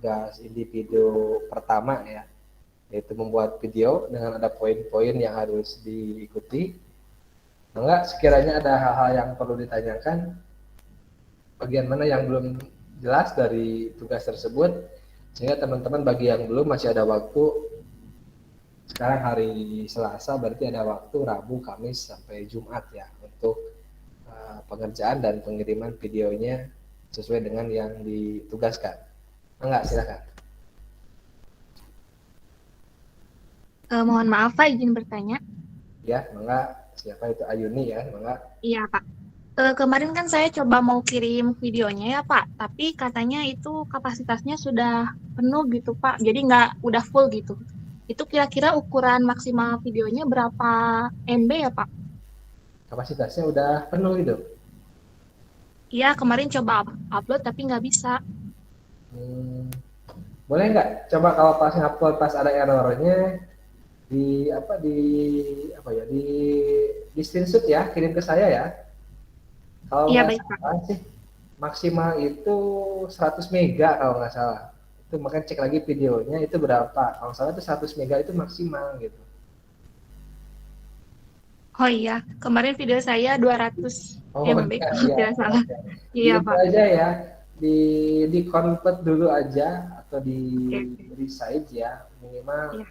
tugas individu pertama ya, yaitu membuat video dengan ada poin-poin yang harus diikuti. Enggak, sekiranya ada hal-hal yang perlu ditanyakan, bagian mana yang belum jelas dari tugas tersebut, sehingga teman-teman bagi yang belum masih ada waktu. Sekarang hari Selasa, berarti ada waktu Rabu, Kamis, sampai Jumat ya untuk pengerjaan dan pengiriman videonya sesuai dengan yang ditugaskan. Enggak, silakan. Mohon maaf Pak, izin bertanya. Ya, enggak. Siapa itu? Ayuni ya, enggak. Iya Pak. Kemarin kan saya coba mau kirim videonya ya Pak, tapi katanya itu kapasitasnya sudah penuh gitu Pak, jadi udah full gitu. Itu kira-kira ukuran maksimal videonya berapa MB ya Pak? Kapasitasnya udah penuh itu. Iya, kemarin coba upload tapi nggak bisa. Boleh nggak? Coba kalau pas upload pas ada errornya di apa di screenshot ya, kirim ke saya ya. Kalau Iya nggak baik Pak. salah sih maksimal itu 100 mega kalau nggak salah. Itu makanya cek lagi videonya itu berapa. Kalau salah itu 100 mega itu maksimal gitu. Oh iya, kemarin video saya 200 Oh MB iya, kalau iya. tidak salah. Di Iya itu Pak. aja ya, di convert dulu aja atau di Oke. resize ya minimal. Iya.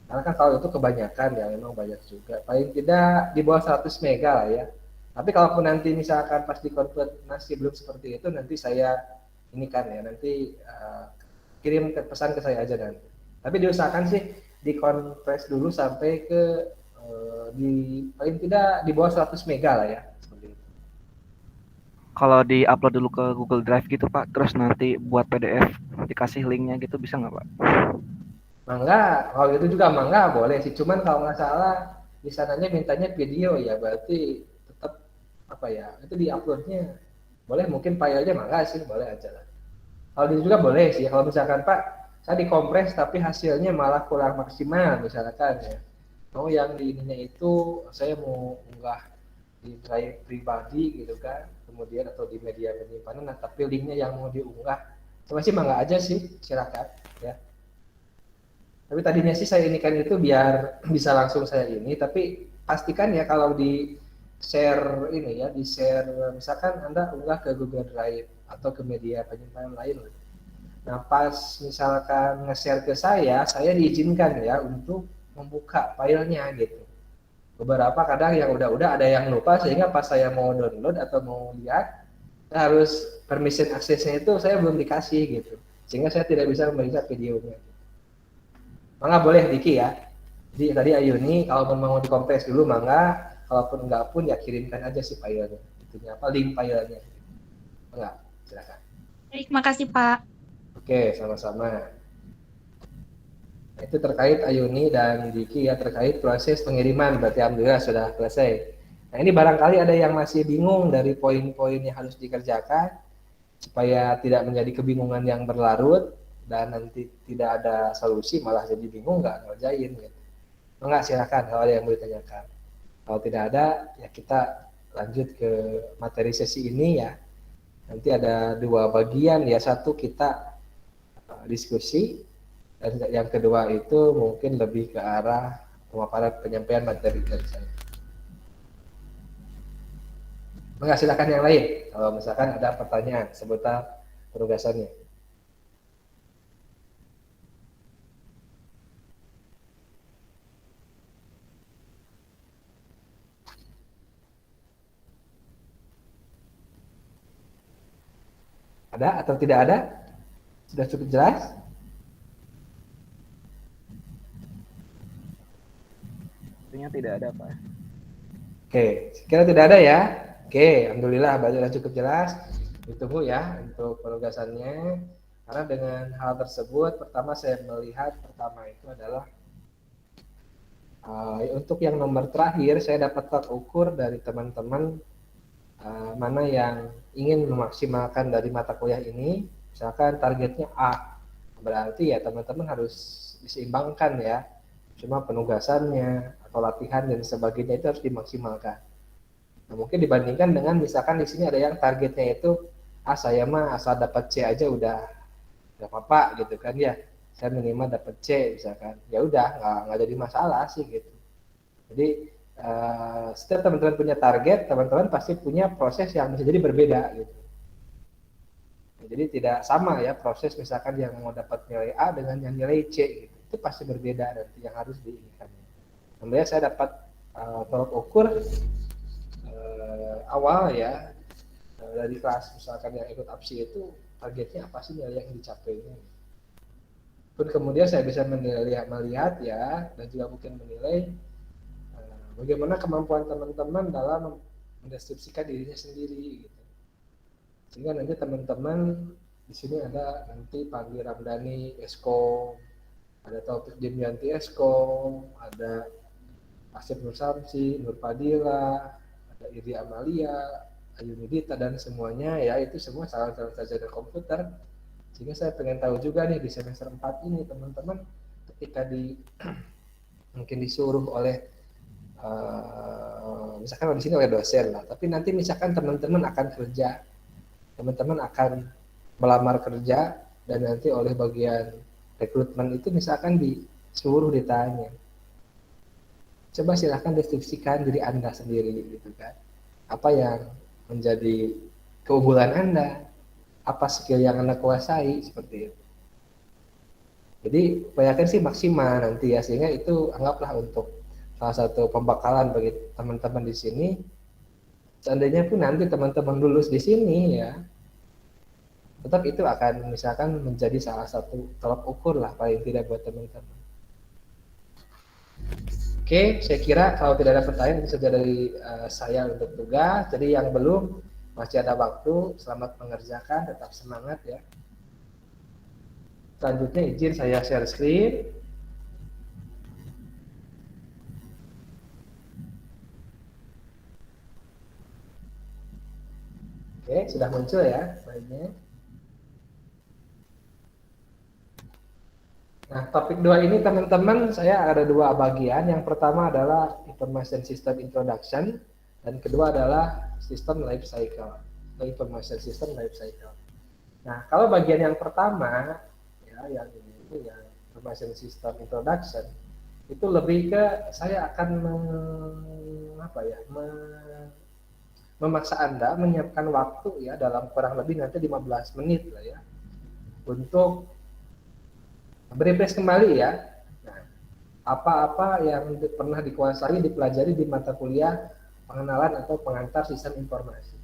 Karena kan kalau itu kebanyakan ya, memang banyak juga. Paling tidak di bawah 100 mega lah ya. Tapi kalaupun nanti misalkan pas di convert masih belum seperti itu, nanti saya ini kan ya, nanti kirim pesan ke saya aja nanti. Tapi diusahakan sih dikompres dulu sampai ke di paling tidak di bawah 100 mega lah ya. Kalau di-upload dulu ke Google Drive gitu Pak, terus nanti buat PDF dikasih linknya gitu bisa nggak Pak? Mangga, kalau itu juga mangga boleh sih. Cuman kalau nggak salah di sananya mintanya video ya, berarti tetap apa ya? Itu di-uploadnya boleh, mungkin filenya mangga sih, boleh aja lah. Kalau itu juga boleh sih. Kalau misalkan Pak, saya dikompres tapi hasilnya malah kurang maksimal misalkan ya. Mau yang di ininya itu saya mau unggah di drive pribadi gitu kan, kemudian atau di media penyimpanan, nah tapi linknya yang mau diunggah, cuma sih mangga aja sih, silakan ya. Tapi tadinya sih saya inikan itu biar bisa langsung saya ini, tapi pastikan ya kalau di share ini ya, di share misalkan Anda unggah ke Google Drive atau ke media penyimpanan lain. Nah pas misalkan nge-share ke saya diizinkan ya untuk membuka filenya gitu. Beberapa kadang yang udah ada yang lupa sehingga pas saya mau download atau mau lihat, saya harus permission aksesnya itu saya belum dikasih gitu. Sehingga saya tidak bisa melihat videonya. Mangga boleh Diki ya. Jadi tadi Ayuni kalau mau dikompres dulu mangga, kalaupun enggak pun ya kirimkan aja sih filenya. Itunya apa link filenya. Mangga, silakan. Baik, makasih Pak. Oke, sama-sama. Nah, itu terkait Ayuni dan Diki ya terkait proses pengiriman, berarti alhamdulillah sudah selesai. Nah ini barangkali ada yang masih bingung dari poin-poin yang harus dikerjakan supaya tidak menjadi kebingungan yang berlarut dan nanti tidak ada solusi malah jadi bingung nggak ngerjain gitu. Enggak, silakan kalau ada yang mau ditanyakan. Kalau tidak ada ya kita lanjut ke materi sesi ini ya. Nanti ada dua bagian ya, satu kita diskusi dan yang kedua itu mungkin lebih ke arah pemaparan penyampaian materi dari saya. Enggak, silakan yang lain kalau misalkan ada pertanyaan seputar penugasannya. Ada atau tidak ada? Sudah cukup jelas? Sepertinya tidak ada Pak. Oke, kira tidak ada ya. Oke, alhamdulillah sudah cukup jelas. Ditunggu ya untuk penugasannya. Karena dengan hal tersebut, pertama saya melihat pertama itu adalah untuk yang nomor terakhir saya dapat tolak ukur dari teman-teman mana yang ingin memaksimalkan dari mata kuliah ini. Misalkan targetnya A, berarti ya teman-teman harus diseimbangkan ya. Cuma penugasannya atau latihan dan sebagainya itu harus dimaksimalkan. Nah, mungkin dibandingkan dengan misalkan di sini ada yang targetnya itu saya mah asal dapat C aja udah nggak apa-apa gitu kan ya, saya minimal dapat C misalkan, ya udah nggak jadi masalah sih gitu. Jadi setiap teman-teman punya target, teman-teman pasti punya proses yang bisa jadi berbeda gitu. Jadi tidak sama ya proses misalkan yang mau dapat nilai A dengan yang nilai C gitu. Itu pasti berbeda nanti yang harus diinginkan. Kemudian saya dapat tolak ukur awal ya dari kelas misalkan yang ikut APSI itu targetnya apa sih nilai yang dicapainya. Pun kemudian saya bisa melihat ya dan juga mungkin menilai bagaimana kemampuan teman-teman dalam mendeskripsikan dirinya sendiri gitu. Sehingga nanti teman-teman di sini ada nanti Pagi Ramdhani Esko, ada Taufik Dimyanti Esko, ada Asep Nur Samsi, Nur Padilla, ada Iri Amalia, Ayu Nidita dan semuanya ya itu semua calon-calon sarjana komputer. Sehingga saya pengen tahu juga nih di semester 4 ini teman-teman ketika mungkin disuruh oleh misalkan di sini oleh dosen lah, tapi nanti misalkan teman-teman akan kerja, teman-teman akan melamar kerja dan nanti oleh bagian rekrutmen itu misalkan disuruh ditanya, coba silahkan deskripsikan diri Anda sendiri gitu kan, apa yang menjadi keunggulan Anda, apa skill yang Anda kuasai seperti itu. Jadi upayakan sih maksimal nanti ya, sehingga itu anggaplah untuk salah satu pembekalan bagi teman-teman di sini. Seandainya pun nanti teman-teman lulus di sini ya, tetap itu akan misalkan menjadi salah satu tolak ukur lah paling tidak buat teman-teman. Oke, saya kira kalau tidak ada pertanyaan itu saja dari saya untuk tugas. Jadi yang belum masih ada waktu, selamat mengerjakan, tetap semangat ya. Selanjutnya izin saya share screen. Oke, sudah muncul ya slide-nya. Nah, topik 2 ini teman-teman saya ada 2 bagian. Yang pertama adalah Information System Introduction dan kedua adalah System Life Cycle. Information System Life Cycle. Nah, kalau bagian yang pertama ya yang ini yang Information System Introduction itu lebih ke saya akan memaksa Anda menyiapkan waktu ya dalam kurang lebih nanti 15 menit lah ya untuk berefresh kembali ya. Nah, apa-apa yang pernah dikuasai dipelajari di mata kuliah pengenalan atau pengantar sistem informasi.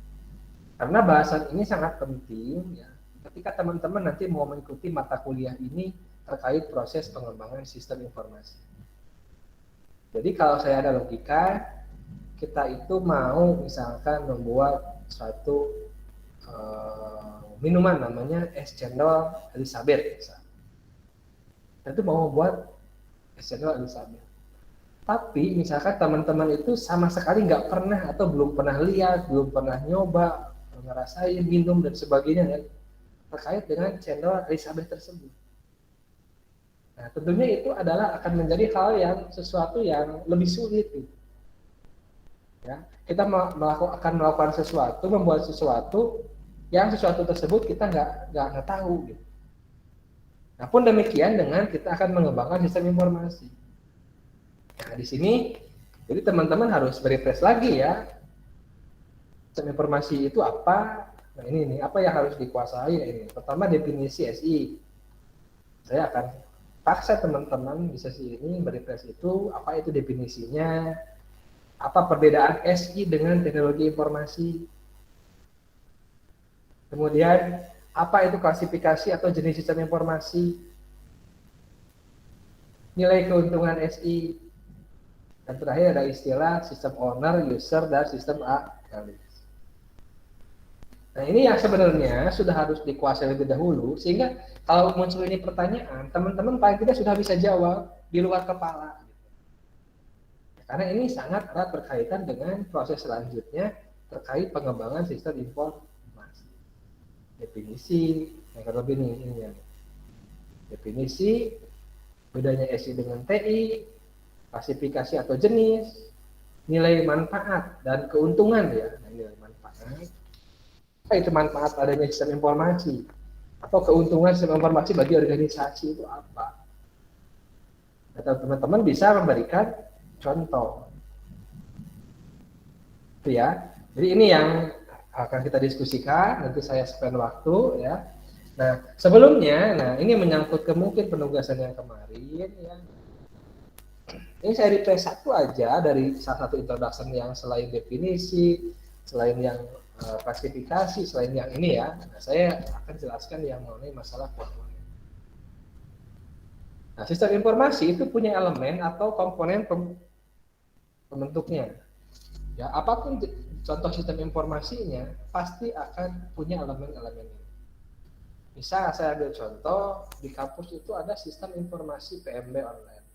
Karena bahasan ini sangat penting ya ketika teman-teman nanti mau mengikuti mata kuliah ini terkait proses pengembangan sistem informasi. Jadi kalau saya ada logika, kita itu mau misalkan membuat suatu minuman namanya es cendol Elizabeth misalnya. Kita itu mau membuat es cendol Elizabeth. Tapi misalkan teman-teman itu sama sekali nggak pernah atau belum pernah lihat, belum pernah nyoba, ngerasain, minum dan sebagainya ya, terkait dengan cendol Elizabeth tersebut. Nah, tentunya itu adalah akan menjadi hal yang sesuatu yang lebih sulit gitu. Ya, kita akan melakukan sesuatu, membuat sesuatu yang sesuatu tersebut kita nggak tahu gitu. Nah, pun demikian dengan kita akan mengembangkan sistem informasi. Nah, di sini jadi teman-teman harus refresh lagi ya. Sistem informasi itu apa? Nah, ini apa yang harus dikuasai ini. Pertama definisi SI. Saya akan paksa teman-teman di sesi ini merefresh itu apa itu definisinya. Apa perbedaan SI dengan teknologi informasi? Kemudian, apa itu klasifikasi atau jenis sistem informasi? Nilai keuntungan SI. Dan terakhir ada istilah sistem owner, user, dan sistem analis. Nah, ini yang sebenarnya sudah harus dikuasai lebih dahulu, sehingga kalau muncul ini pertanyaan, teman-teman paling tidak sudah bisa jawab di luar kepala. Karena ini sangat erat berkaitan dengan proses selanjutnya terkait pengembangan sistem informasi. Definisi, yang lebih ini ya. Definisi, bedanya SI dengan TI, klasifikasi atau jenis, nilai manfaat dan keuntungan ya. Nah, nilai manfaat. Apa itu manfaat adanya sistem informasi? atau keuntungan sistem informasi bagi organisasi itu apa. Nah, teman-teman bisa memberikan contoh. Itu ya. Jadi ini yang akan kita diskusikan, nanti saya spend waktu ya. Nah, sebelumnya, ini menyangkut ke mungkin penugasan yang kemarin ya. Ini saya replace satu aja dari salah satu introduction yang selain definisi, selain yang klasifikasi, selain yang ini ya. Nah, saya akan jelaskan yang mengenai masalah komponen. Nah, sistem informasi itu punya elemen atau komponen pembentuknya. Ya, apapun contoh sistem informasinya pasti akan punya elemen-elemen ini. Misal saya ambil contoh di kampus itu ada sistem informasi PMB online.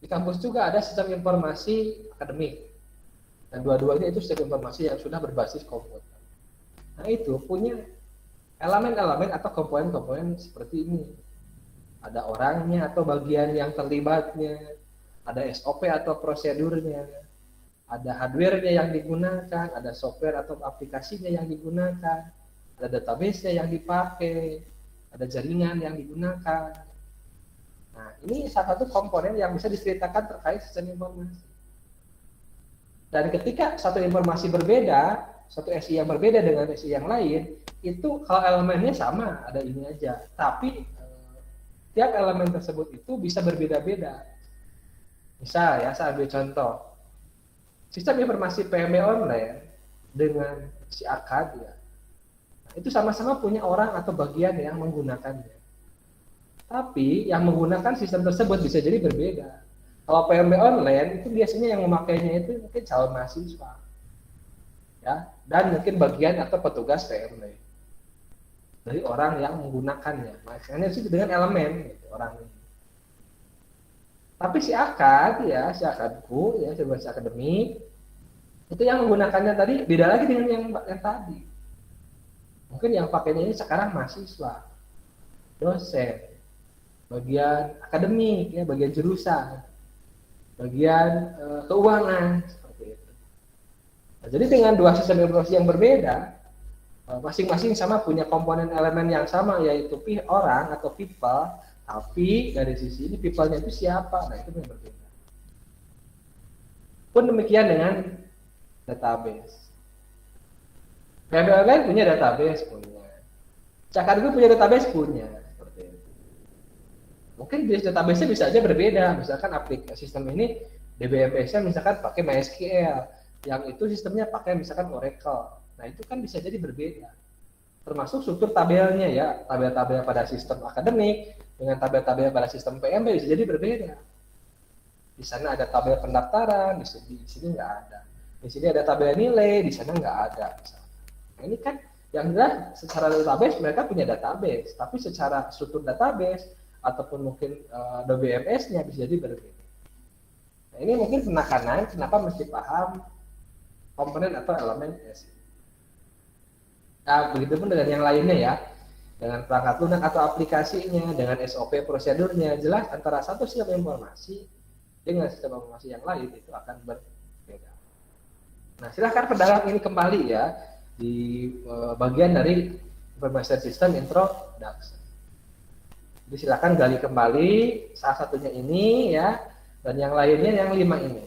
Di kampus juga ada sistem informasi akademik. Dan dua-duanya itu sistem informasi yang sudah berbasis komputer. Nah, itu punya elemen-elemen atau komponen-komponen seperti ini. Ada orangnya atau bagian yang terlibatnya, ada SOP atau prosedurnya, ada hardware-nya yang digunakan, ada software atau aplikasinya yang digunakan, ada database-nya yang dipakai, ada jaringan yang digunakan. Nah, ini salah satu komponen yang bisa diceritakan terkait sistem informasi. Dan ketika satu informasi berbeda, satu SI yang berbeda dengan SI yang lain, itu kalau elemennya sama, ada ini aja. Tapi tiap elemen tersebut itu bisa berbeda-beda. Misal ya, saya ambil contoh. Sistem informasi PMB online dengan si AKAD ya, itu sama-sama punya orang atau bagian yang menggunakannya. Tapi yang menggunakan sistem tersebut bisa jadi berbeda. Kalau PMB online itu biasanya yang memakainya itu mungkin calon mahasiswa, ya, dan mungkin bagian atau petugas PMB dari orang yang menggunakannya. Makanya sih dengan elemen gitu, orang ini. Tapi si AKAD ya, si AKADku ya, si akademik itu yang menggunakannya tadi beda lagi dengan yang tadi. Mungkin yang pakainya ini sekarang mahasiswa, dosen, bagian akademik ya, bagian jurusan, bagian keuangan seperti itu. Nah, jadi dengan dua sistem informasi yang berbeda, masing-masing sama punya komponen elemen yang sama, yaitu orang atau people, tapi dari sisi ini people-nya itu siapa? Nah, itu yang berbeda. Pun demikian dengan database. PMB punya database, punya. Cakar punya database, punya. Seperti itu. Mungkin database-nya bisa aja berbeda. Misalkan aplikasi sistem ini DBMS-nya misalkan pakai MySQL, yang itu sistemnya pakai misalkan Oracle. Nah, itu kan bisa jadi berbeda. Termasuk struktur tabelnya ya, tabel-tabel pada sistem akademik dengan tabel-tabel pada sistem PMB bisa jadi berbeda. Di sana ada tabel pendaftaran, di sini nggak ada. Di sini ada tabel nilai, di sana nggak ada. Nah, ini kan yang jelas secara database mereka punya database, tapi secara struktur database ataupun mungkin WMS-nya bisa jadi berbeda. Nah, ini mungkin penekanan kenapa mesti paham komponen atau elemen SI. Nah, begitupun dengan yang lainnya ya, dengan perangkat lunak atau aplikasinya, dengan SOP prosedurnya, jelas antara satu sistem informasi dengan sistem informasi yang lain itu akan berbeda. Nah, silahkan pendalam ini kembali ya di bagian dari information system introduction. Jadi silahkan gali kembali salah satunya ini ya, dan yang lainnya yang 5 ini.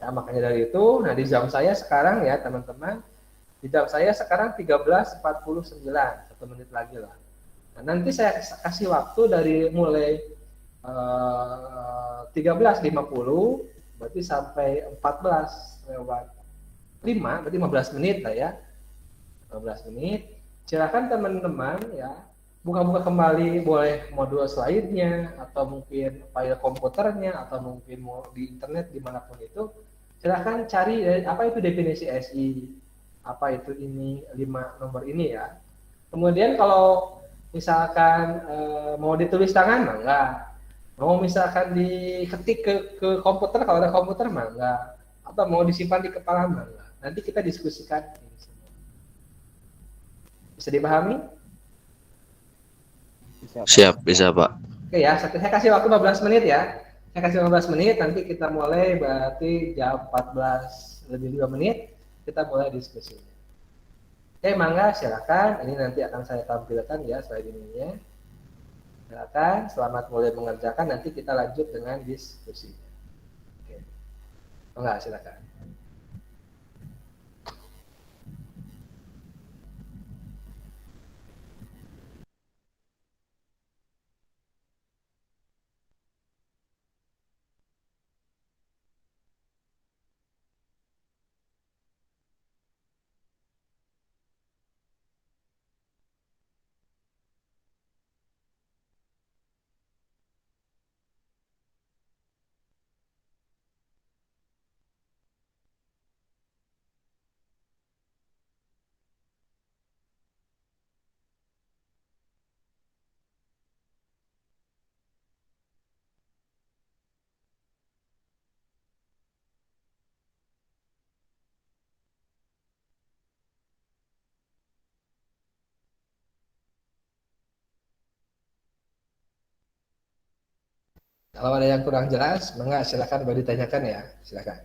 Ya, makanya dari itu, nah di jam saya sekarang ya teman-teman, di jam saya sekarang 13.49, 1 menit lagi lah. Nah, nanti saya kasih waktu dari mulai 13.50 berarti sampai 14 lewat 5, berarti 15 menit lah ya. 15 menit. Silakan teman-teman ya, buka-buka kembali boleh modul slide-nya atau mungkin file komputernya atau mungkin mau di internet dimanapun itu. Silakan cari apa itu definisi SI, apa itu ini 5 nomor ini ya. Kemudian kalau misalkan mau ditulis tangan mah enggak, mau misalkan diketik ke komputer kalau ada komputer mah enggak, atau mau disimpan di kepala mah enggak. Nanti kita diskusikan ini semua. Bisa dipahami? Siap, bisa Pak. Oke ya, saya kasih waktu 15 menit ya. Saya kasih 15 menit, nanti kita mulai berarti jam 14 lebih 2 menit, kita mulai diskusinya. Mangga silakan. Ini nanti akan saya tampilkan ya slide ininya. Silakan, selamat mulai mengerjakan. Nanti kita lanjut dengan diskusi. Oke. Mangga silakan. Kalau ada yang kurang jelas, mangga silakan boleh ditanyakan ya. Silakan.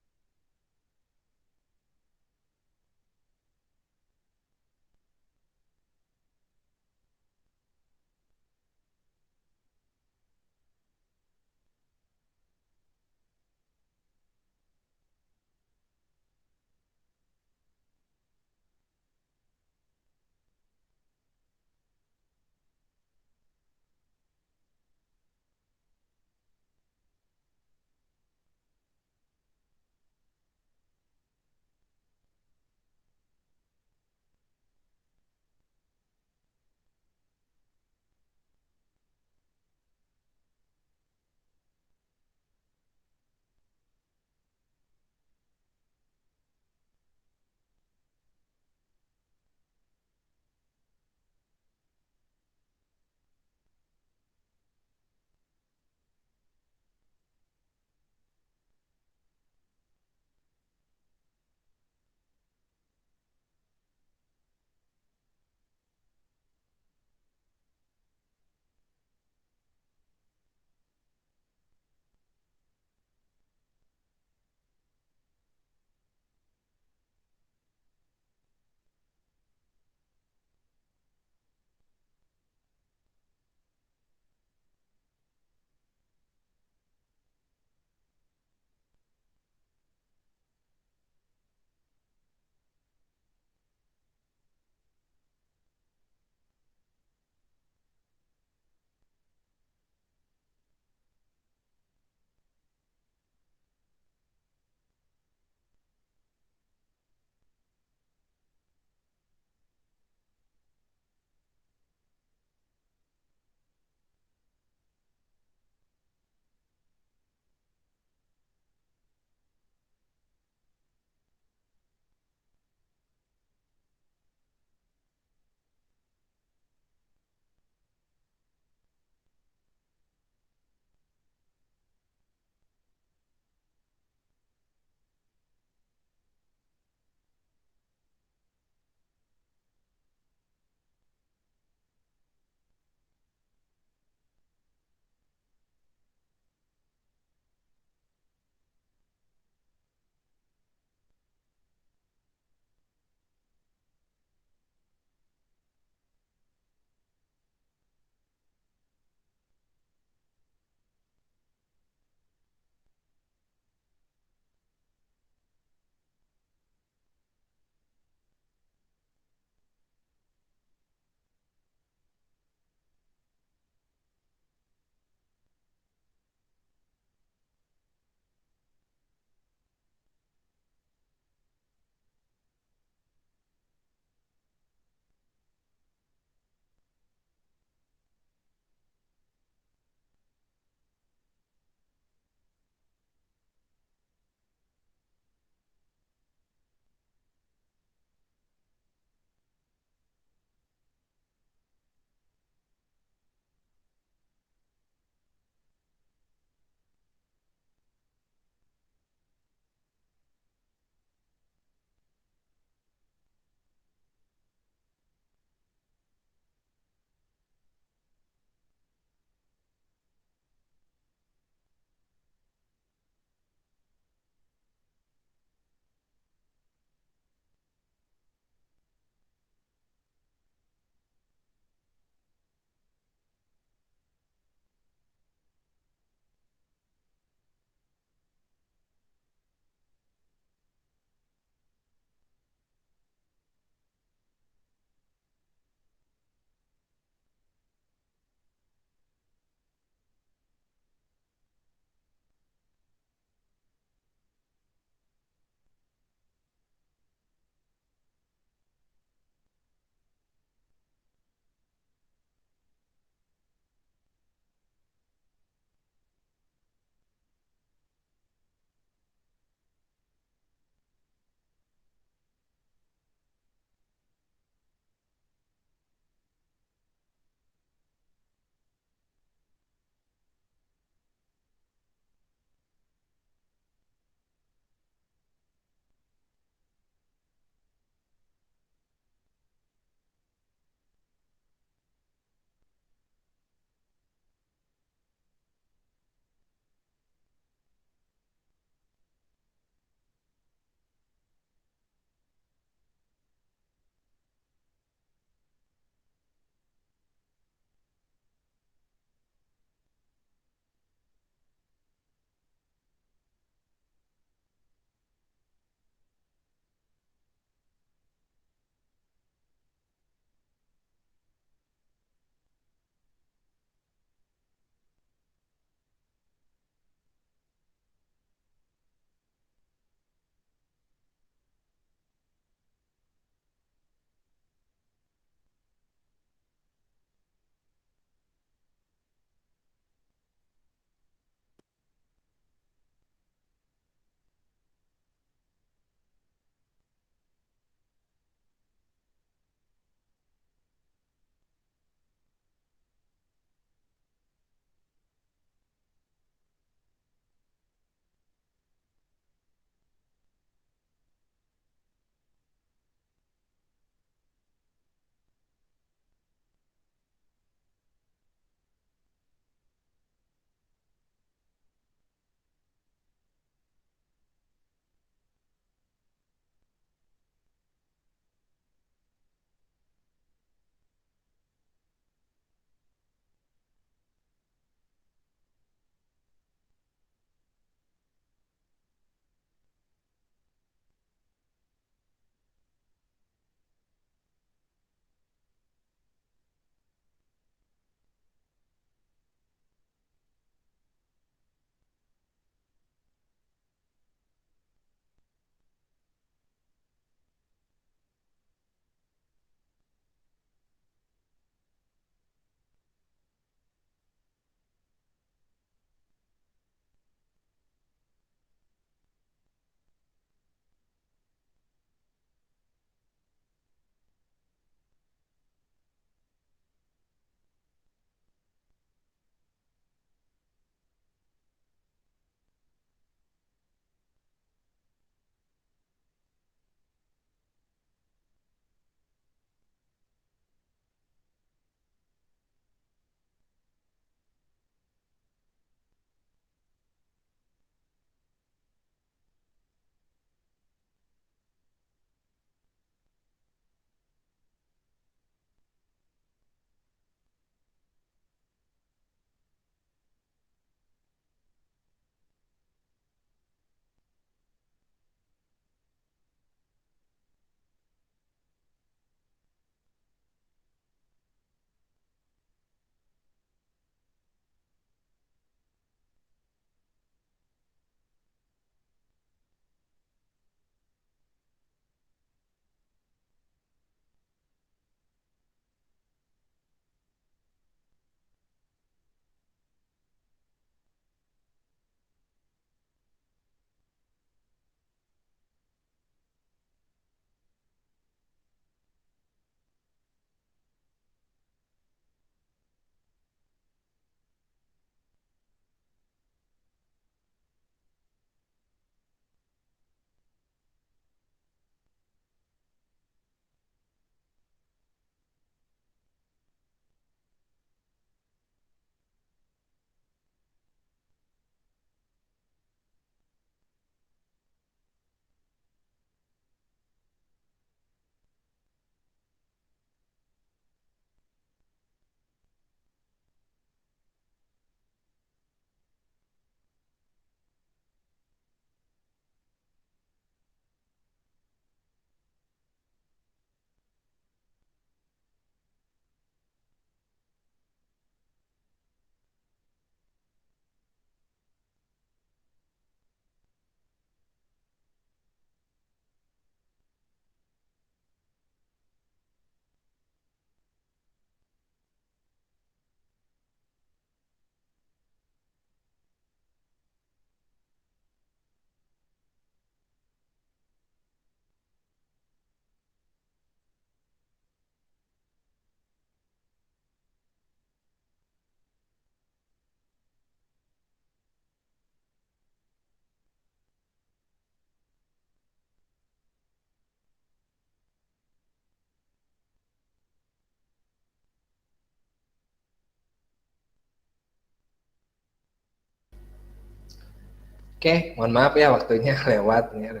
Oke, mohon maaf ya waktunya lewat nih.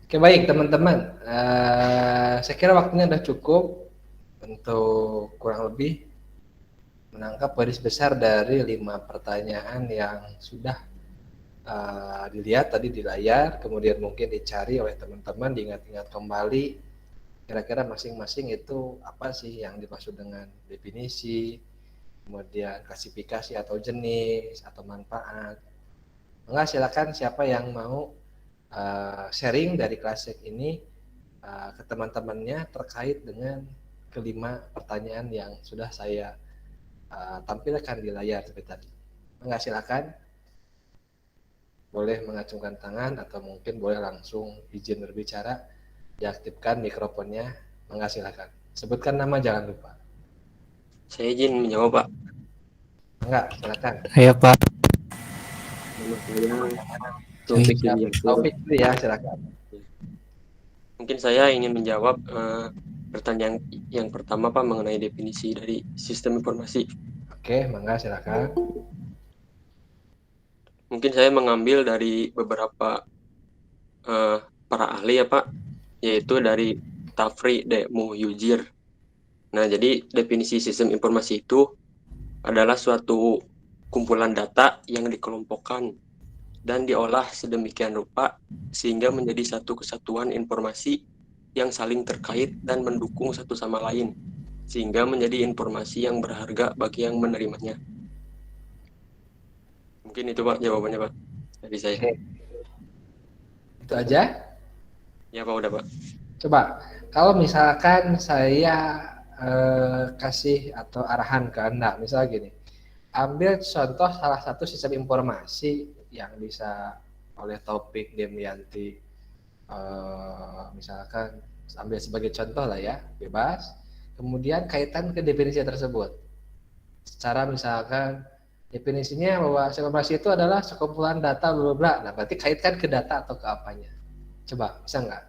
Oke, baik teman-teman. Saya kira waktunya sudah cukup untuk kurang lebih menangkap garis besar dari 5 pertanyaan yang sudah dilihat tadi di layar, kemudian mungkin dicari oleh teman-teman, diingat-ingat kembali kira-kira masing-masing itu apa sih yang dimaksud dengan definisi, kemudian klasifikasi atau jenis atau manfaat. Enggak, silakan siapa yang mau sharing dari Klasik ini ke teman-temannya terkait dengan kelima pertanyaan yang sudah saya tampilkan di layar seperti tadi. Enggak, silakan. Boleh mengacungkan tangan atau mungkin boleh langsung izin berbicara, diaktifkan mikrofonnya. Enggak, silakan. Sebutkan nama jangan lupa. Saya izin menjawab, Pak. Enggak, silakan. Iya Pak. Nama saya Taufik Dimyasir. Taufik dulu ya, silakan. Mungkin saya ingin menjawab pertanyaan yang pertama, Pak, mengenai definisi dari sistem informasi. Oke, mangga silakan. Mungkin saya mengambil dari beberapa para ahli ya, Pak, yaitu dari Tafri D. Muhyujir. Nah, jadi definisi sistem informasi itu adalah suatu kumpulan data yang dikelompokkan dan diolah sedemikian rupa sehingga menjadi satu kesatuan informasi yang saling terkait dan mendukung satu sama lain, sehingga menjadi informasi yang berharga bagi yang menerimanya. Mungkin itu, Pak, jawabannya, Pak, dari saya. Oke. Itu aja? Ya, Pak, udah, Pak. Coba, kalau misalkan saya kasih atau arahan ke Anda, misalnya gini, ambil contoh salah satu sistem informasi yang bisa oleh Taufik Demianti, misalkan ambil sebagai contoh lah ya, bebas, kemudian kaitan ke definisi tersebut. Secara misalkan definisinya bahwa informasi itu adalah sekumpulan data bla bla. Nah, berarti kaitkan ke data atau ke apanya? Coba, bisa nggak?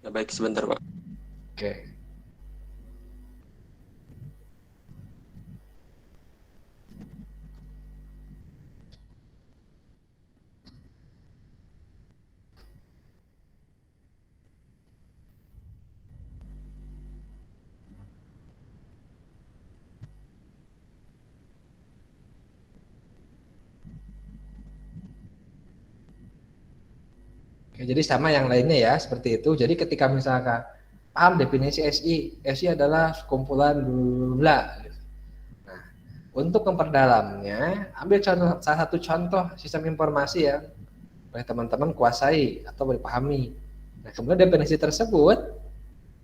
Ya, baik, sebentar, Pak. Oke. Oke, jadi sama yang lainnya ya, seperti itu. Jadi ketika misalkan paham definisi SI adalah sekumpulan bla. Nah, untuk memperdalamnya, ambil contoh, salah satu contoh sistem informasi yang oleh teman-teman kuasai atau dipahami. Nah, kemudian definisi tersebut,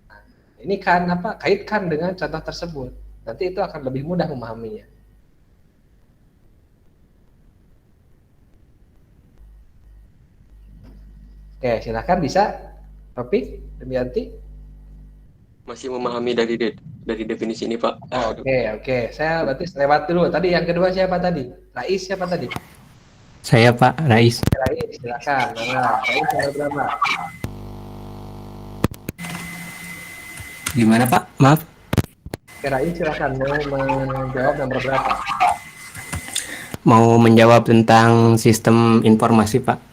nah, ini kan apa? Kaitkan dengan contoh tersebut. Nanti itu akan lebih mudah memahaminya. Oke, silakan bisa. Topik, Demianti. Masih memahami dari definisi ini, Pak. Oke. Saya berarti lewat dulu. Tadi yang kedua siapa tadi? Rais siapa tadi? Saya Pak Rais. Rais, silakan. Mana? Rais nomor berapa? Gimana Pak? Maaf. Oke, Rais silakan mau menjawab nomor berapa? Mau menjawab tentang sistem informasi Pak.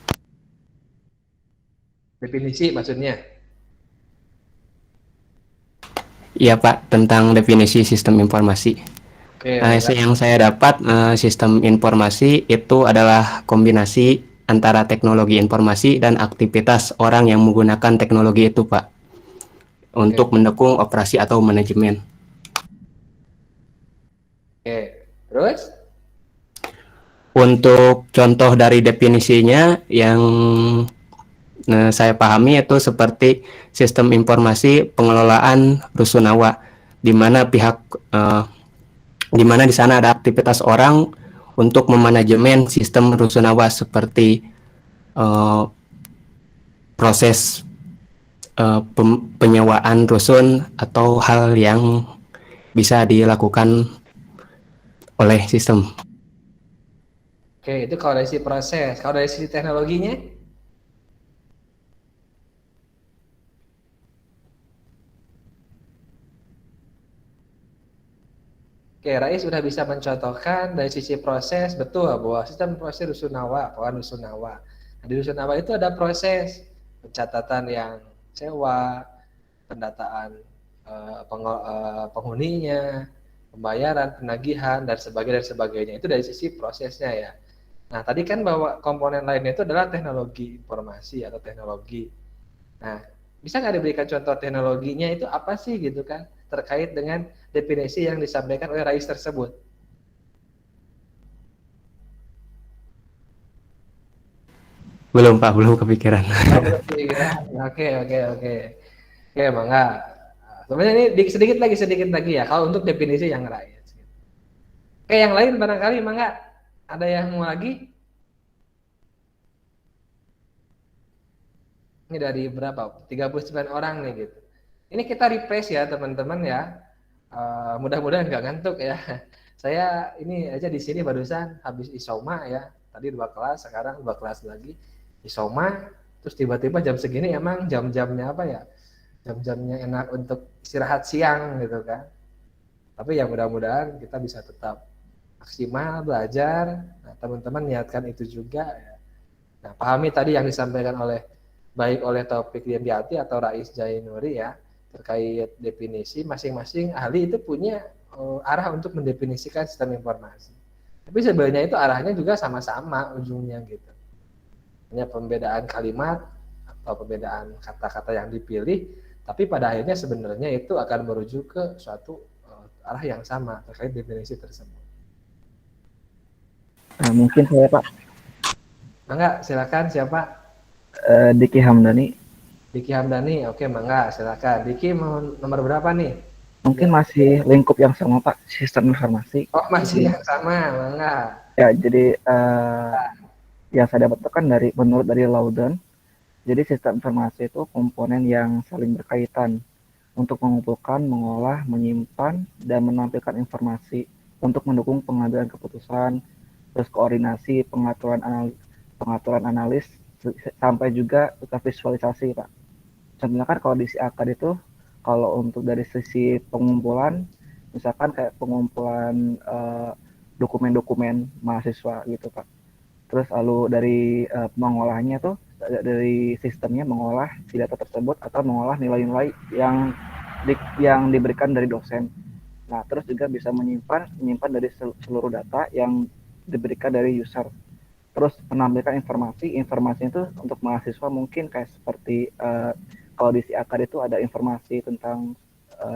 Definisi maksudnya. Iya Pak, tentang definisi sistem informasi. Oke, Yang saya dapat, sistem informasi itu adalah kombinasi antara teknologi informasi dan aktivitas orang yang menggunakan teknologi itu Pak, untuk mendukung operasi atau manajemen. Oke, terus? Untuk contoh dari definisinya yang saya pahami itu seperti sistem informasi pengelolaan rusunawa, di mana di mana di sana ada aktivitas orang untuk memanajemen sistem rusunawa seperti proses penyewaan rusun atau hal yang bisa dilakukan oleh sistem. Oke, itu kalau dari sisi proses. Kalau dari sisi teknologinya? Oke, Oke, Rais sudah bisa mencontohkan dari sisi proses, betul bahwa sistem proses rusunawa, kawan rusunawa. Nah, di rusunawa itu ada proses pencatatan yang sewa, pendataan penghuninya, pembayaran, penagihan, dan sebagainya. Itu dari sisi prosesnya ya. Nah, tadi kan bahwa komponen lainnya itu adalah teknologi informasi atau teknologi. Nah, bisa nggak diberikan contoh teknologinya itu apa sih gitu kan, terkait dengan definisi yang disampaikan oleh Rais tersebut? Belum Pak, belum kepikiran. Oke, oke, oke. Oke, Mangga. Sebenarnya ini sedikit lagi ya, kalau untuk definisi yang Rais. Oke, yang lain barangkali Mangga ada yang mau lagi? Ini dari berapa? 39 orang nih gitu. Ini kita refresh ya teman-teman ya. Mudah-mudahan nggak ngantuk ya. Saya ini aja di sini barusan habis isoma ya. Tadi 2 kelas, sekarang 2 kelas lagi. Isoma, terus tiba-tiba jam segini emang jam-jamnya apa ya? Jam-jamnya enak untuk istirahat siang gitu kan. Tapi ya mudah-mudahan kita bisa tetap maksimal belajar. Nah, teman-teman niatkan itu juga ya. Nah, pahami tadi yang disampaikan baik oleh Taufik Dimyati atau Rais Jainuri ya, terkait definisi, masing-masing ahli itu punya arah untuk mendefinisikan sistem informasi. Tapi sebenarnya itu arahnya juga sama-sama ujungnya gitu. Hanya pembedaan kalimat atau pembedaan kata-kata yang dipilih, tapi pada akhirnya sebenarnya itu akan merujuk ke suatu arah yang sama terkait definisi tersebut. Mungkin saya Pak. Mangga, silakan siapa? Diki Hamdani. Diki Hamdani, oke Mangga, silakan. Diki mau nomor berapa nih? Mungkin masih lingkup yang sama Pak, sistem informasi. Oh masih yang sama, Mangga. Ya, jadi yang saya dapatkan menurut dari Loudon, jadi sistem informasi itu komponen yang saling berkaitan untuk mengumpulkan, mengolah, menyimpan, dan menampilkan informasi untuk mendukung pengambilan keputusan, terus koordinasi, pengaturan analis, sampai juga visualisasi Pak. Contohnya kan kalau di si akad itu, kalau untuk dari sisi pengumpulan, misalkan kayak pengumpulan dokumen-dokumen mahasiswa gitu Pak. Terus lalu dari mengolahnya tuh, dari sistemnya mengolah data tersebut atau mengolah nilai-nilai yang diberikan dari dosen. Nah, terus juga bisa menyimpan dari seluruh data yang diberikan dari user. Terus menampilkan informasi itu untuk mahasiswa mungkin kayak seperti kalau di si akad itu ada informasi tentang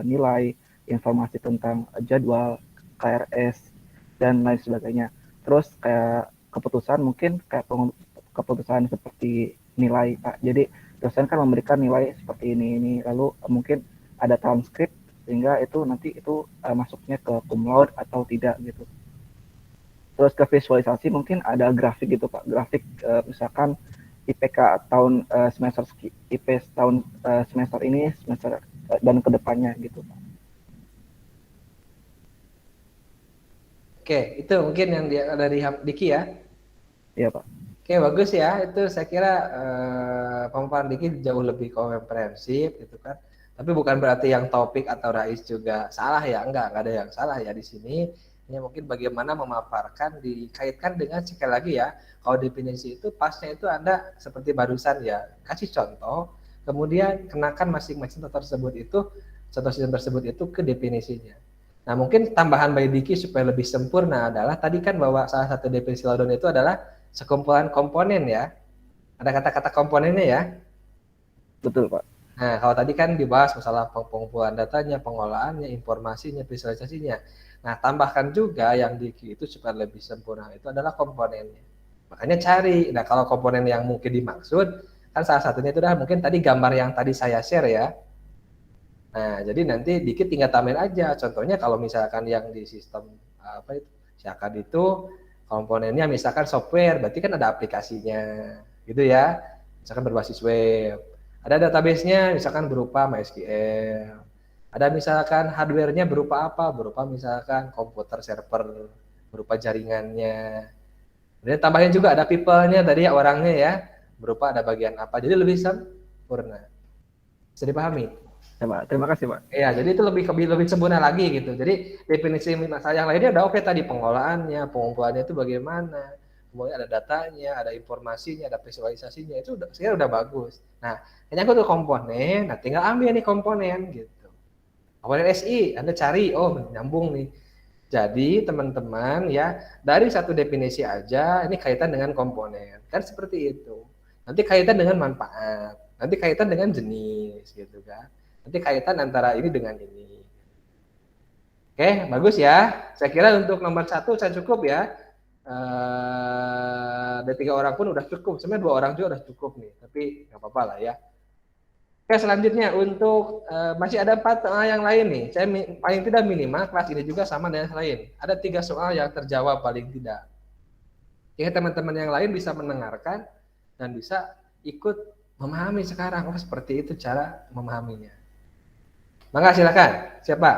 nilai, informasi tentang jadwal, KRS, dan lain sebagainya. Terus kayak keputusan mungkin kayak keputusan seperti nilai Pak. Jadi dosen kan memberikan nilai seperti ini, lalu mungkin ada transkrip sehingga itu nanti itu masuknya ke cum laude atau tidak gitu. Terus ke visualisasi mungkin ada grafik gitu Pak, grafik misalkan IPK tahun semester IP tahun semester ini, semester dan kedepannya gitu Pak. Oke, itu mungkin yang dari Diki ya. Iya Pak. Oke, bagus ya. Itu saya kira pemaparan Diki jauh lebih komprehensif gitu kan. Tapi bukan berarti yang topik atau Rais juga salah ya. Enggak ada yang salah ya di sini. Hanya mungkin bagaimana memaparkan dikaitkan dengan sekali lagi ya. Kalau definisi itu pasnya itu Anda seperti barusan ya. Kasih contoh, kemudian kenakan masing-masing contoh sistem tersebut itu ke definisinya. Nah, mungkin tambahan by Diki supaya lebih sempurna adalah tadi kan bahwa salah satu definisi Loudon itu adalah sekumpulan komponen ya. Ada kata-kata komponennya ya. Betul Pak. Nah, kalau tadi kan dibahas masalah pengumpulan datanya, pengolahannya, informasinya, visualisasinya. Nah, tambahkan juga yang Diki itu supaya lebih sempurna itu adalah komponennya. Makanya cari. Nah, kalau komponen yang mungkin dimaksud, kan salah satunya itu adalah mungkin tadi gambar yang tadi saya share ya. Nah, jadi nanti dikit tinggal tambahin aja. Contohnya kalau misalkan yang di sistem apa itu, Syakad itu komponennya misalkan software, berarti kan ada aplikasinya, gitu ya. Misalkan berbasis web. Ada database-nya misalkan berupa MySQL. Ada misalkan hardware-nya berupa apa? Berupa misalkan komputer server, berupa jaringannya. Kemudian tambahin juga ada people-nya tadi ya, orangnya ya, berupa ada bagian apa. Jadi lebih sempurna. Bisa dipahami? Coba, terima kasih Pak. Iya, jadi itu lebih sempurna lagi gitu. Jadi definisi masalah yang lainnya udah oke tadi, pengolahannya, pengumpulannya itu bagaimana, kemudian ada datanya, ada informasinya, ada visualisasinya, itu sebenarnya udah bagus. Nah, yang nyangkut ke komponen, nah tinggal ambil nih komponen gitu. Komponen SI, Anda cari, oh nyambung nih. Jadi teman-teman ya, dari satu definisi aja ini kaitan dengan komponen. Kan seperti itu. Nanti kaitan dengan manfaat, nanti kaitan dengan jenis gitu kan. Nanti kaitan antara ini dengan ini. Oke, bagus ya. Saya kira untuk nomor 1 saya cukup ya. Ada 3 orang pun udah cukup. Sebenarnya 2 orang juga udah cukup nih. Tapi nggak apa-apa lah ya. Oke, selanjutnya untuk masih ada 4 soal yang lain nih. Saya paling tidak minimal kelas ini juga sama dengan yang lain. Ada 3 soal yang terjawab paling tidak. Jadi teman-teman yang lain bisa mendengarkan dan bisa ikut memahami sekarang. Oh, seperti itu cara memahaminya. Mangga silakan. Siapa?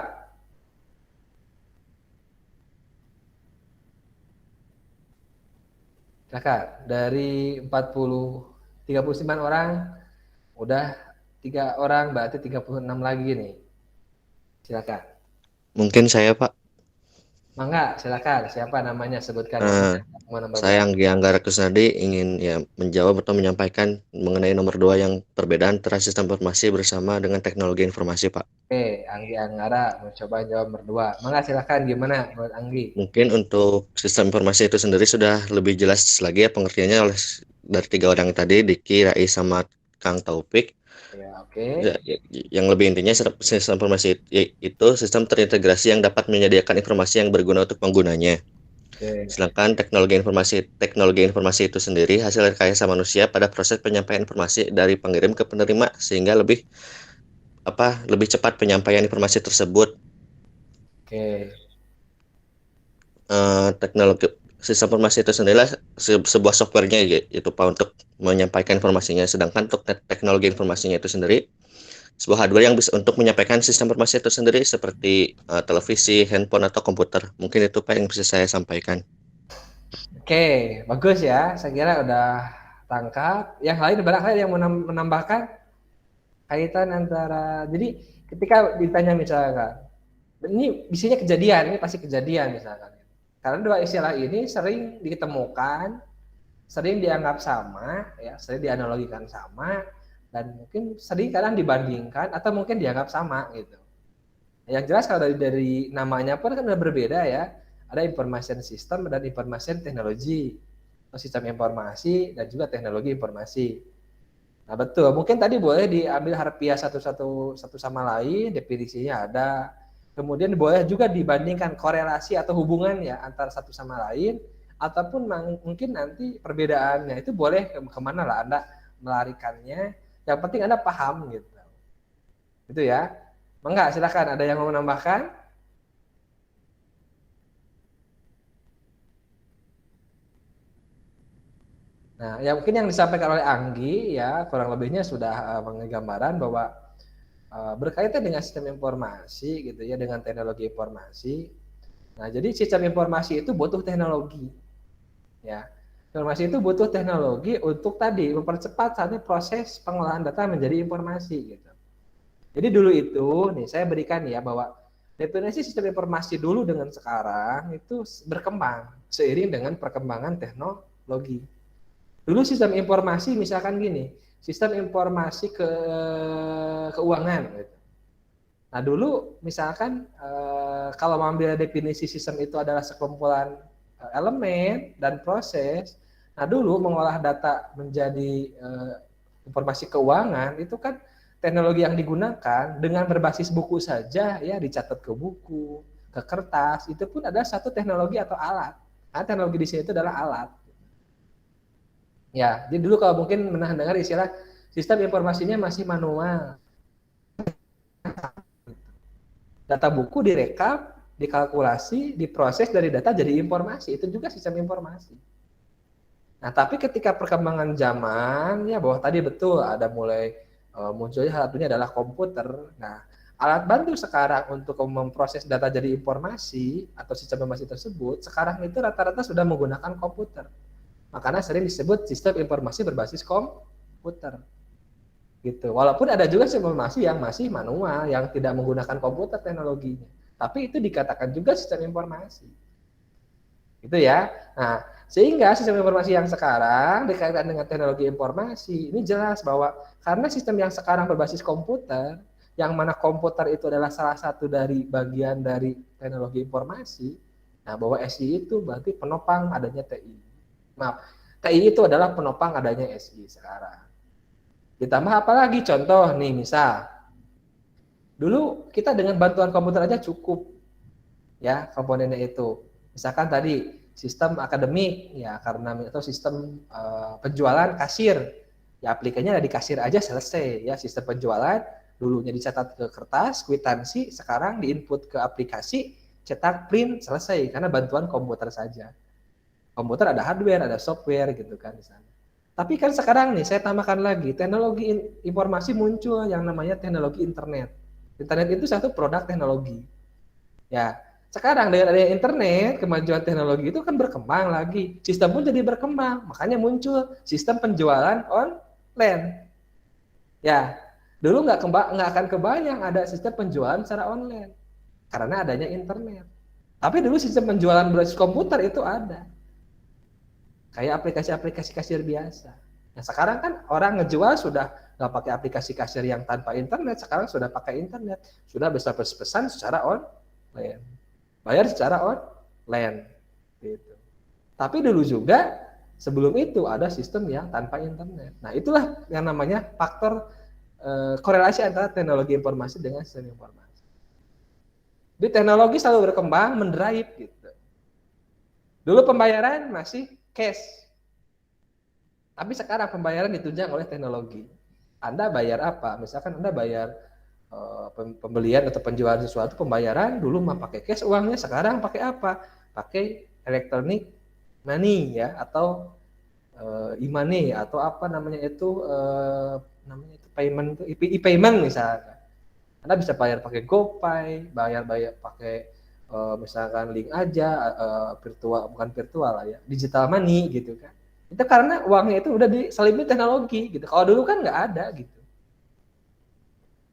Silakan. Dari 39 orang udah 3 orang, berarti 36 lagi nih. Silakan. Mungkin saya Pak. Mangga silakan. Siapa namanya? Sebutkan. Saya Anggi Anggara Kusnadi ingin ya menjawab atau menyampaikan mengenai nomor 2 yang perbedaan antara sistem informasi bersama dengan teknologi informasi Pak. Oke, Anggi Anggara mencoba jawab nomor 2. Mangga silakan, gimana menurut Anggi? Mungkin untuk sistem informasi itu sendiri sudah lebih jelas lagi ya pengertiannya oleh dari 3 orang tadi, Diki, Rai, sama Kang Taufik. Ya, oke. Yang lebih intinya sistem informasi itu sistem terintegrasi yang dapat menyediakan informasi yang berguna untuk penggunanya. Oke. Sedangkan teknologi informasi itu sendiri hasil rekayasa manusia pada proses penyampaian informasi dari pengirim ke penerima sehingga lebih cepat penyampaian informasi tersebut. Oke. Teknologi sistem informasi itu sendiri sebuah softwarenya yaitu Pak untuk menyampaikan informasinya. Sedangkan untuk teknologi informasinya itu sendiri sebuah hardware yang bisa untuk menyampaikan sistem informasi itu sendiri seperti televisi, handphone atau komputer. Mungkin itu Pak yang bisa saya sampaikan. Oke, bagus ya. Saya kira udah tangkap. Yang lain barangkali yang menambahkan kaitan antara. Jadi ketika ditanya misalkan, ini biasanya kejadian, ini pasti kejadian misalkan. Karena 2 istilah ini sering ditemukan, sering dianggap sama, ya, sering dianalogikan sama, dan mungkin sering kadang dibandingkan atau mungkin dianggap sama gitu. Yang jelas kalau dari namanya pun kan udah berbeda ya. Ada information system dan information technology, sistem informasi dan juga teknologi informasi. Nah betul, mungkin tadi boleh diambil harfiah satu sama lain, definisinya ada. Kemudian boleh juga dibandingkan korelasi atau hubungan ya antara satu sama lain, ataupun mungkin nanti perbedaannya itu boleh kemana lah Anda melarikannya. Yang penting Anda paham gitu. Itu ya. Mangga silakan, ada yang mau menambahkan? Nah, ya mungkin yang disampaikan oleh Anggi ya kurang lebihnya sudah mengenai gambaran bahwa berkaitan dengan sistem informasi gitu ya, dengan teknologi informasi. Nah, jadi sistem informasi itu butuh teknologi. Ya. Informasi itu butuh teknologi untuk tadi mempercepat saatnya proses pengolahan data menjadi informasi gitu. Jadi dulu itu nih saya berikan ya bahwa definisi sistem informasi dulu dengan sekarang itu berkembang seiring dengan perkembangan teknologi. Dulu sistem informasi misalkan gini, sistem informasi keuangan gitu. Nah dulu misalkan kalau mengambil definisi sistem itu adalah sekumpulan elemen dan proses. Nah dulu mengolah data menjadi informasi keuangan itu kan teknologi yang digunakan dengan berbasis buku saja ya, dicatat ke buku, ke kertas, itu pun ada satu teknologi atau alat. Nah, teknologi di sini itu adalah alat. Ya, jadi dulu kalau mungkin pernah dengar istilah sistem informasinya masih manual. Data buku direkap, dikalkulasi, diproses dari data jadi informasi. Itu juga sistem informasi. Nah, tapi ketika perkembangan zaman, ya bahwa tadi betul ada mulai munculnya satunya adalah komputer. Nah, alat bantu sekarang untuk memproses data jadi informasi atau sistem informasi tersebut, sekarang itu rata-rata sudah menggunakan komputer. Makanya sering disebut sistem informasi berbasis komputer. gitu. Walaupun ada juga sistem informasi yang masih manual, yang tidak menggunakan komputer teknologinya, tapi itu dikatakan juga sistem informasi. Gitu ya. Nah, sehingga sistem informasi yang sekarang dikaitkan dengan teknologi informasi, ini jelas bahwa karena sistem yang sekarang berbasis komputer, yang mana komputer itu adalah salah satu dari bagian dari teknologi informasi, nah bahwa SI itu berarti penopang adanya TI. Maaf, TI itu adalah penopang adanya SI sekarang. Ditambah apalagi contoh nih, misal dulu kita dengan bantuan komputer aja cukup ya komponennya itu. Misalkan tadi sistem akademik ya karena atau sistem penjualan kasir. Ya aplikasinya ada di kasir aja selesai ya, sistem penjualan dulunya dicatat ke kertas, kwitansi, sekarang diinput ke aplikasi, cetak, print, selesai karena bantuan komputer saja. Komputer ada hardware, ada software gitu kan di sana. Tapi kan sekarang nih saya tambahkan lagi, teknologi informasi muncul yang namanya teknologi internet. Internet itu satu produk teknologi. Ya, sekarang dengan adanya internet, kemajuan teknologi itu kan berkembang lagi. Sistem pun jadi berkembang, makanya muncul sistem penjualan online. Ya, dulu nggak akan kebayang ada sistem penjualan secara online karena adanya internet. Tapi dulu sistem penjualan berbasis komputer itu ada. Kayak aplikasi-aplikasi kasir biasa. Nah sekarang kan orang ngejual sudah nggak pakai aplikasi kasir yang tanpa internet, sekarang sudah pakai internet, sudah bisa pesan secara online, bayar secara online, gitu. Tapi dulu juga sebelum itu ada sistem yang tanpa internet. Nah itulah yang namanya faktor korelasi antara teknologi informasi dengan sistem informasi. Jadi teknologi selalu berkembang, mendrive gitu. Dulu pembayaran masih cash. Tapi sekarang pembayaran ditunjang oleh teknologi. Anda bayar apa? Misalkan Anda bayar pembelian atau penjualan sesuatu, pembayaran dulu mah pakai cash uangnya, sekarang pakai apa? Pakai electronic money ya, atau e-money atau apa namanya itu payment itu e-payment misalkan. Anda bisa bayar pakai GoPay, bayar pakai misalkan link aja, virtual bukan virtual lah ya, digital money gitu kan. Itu karena uangnya itu udah diselimuti teknologi gitu. Kalau dulu kan nggak ada gitu.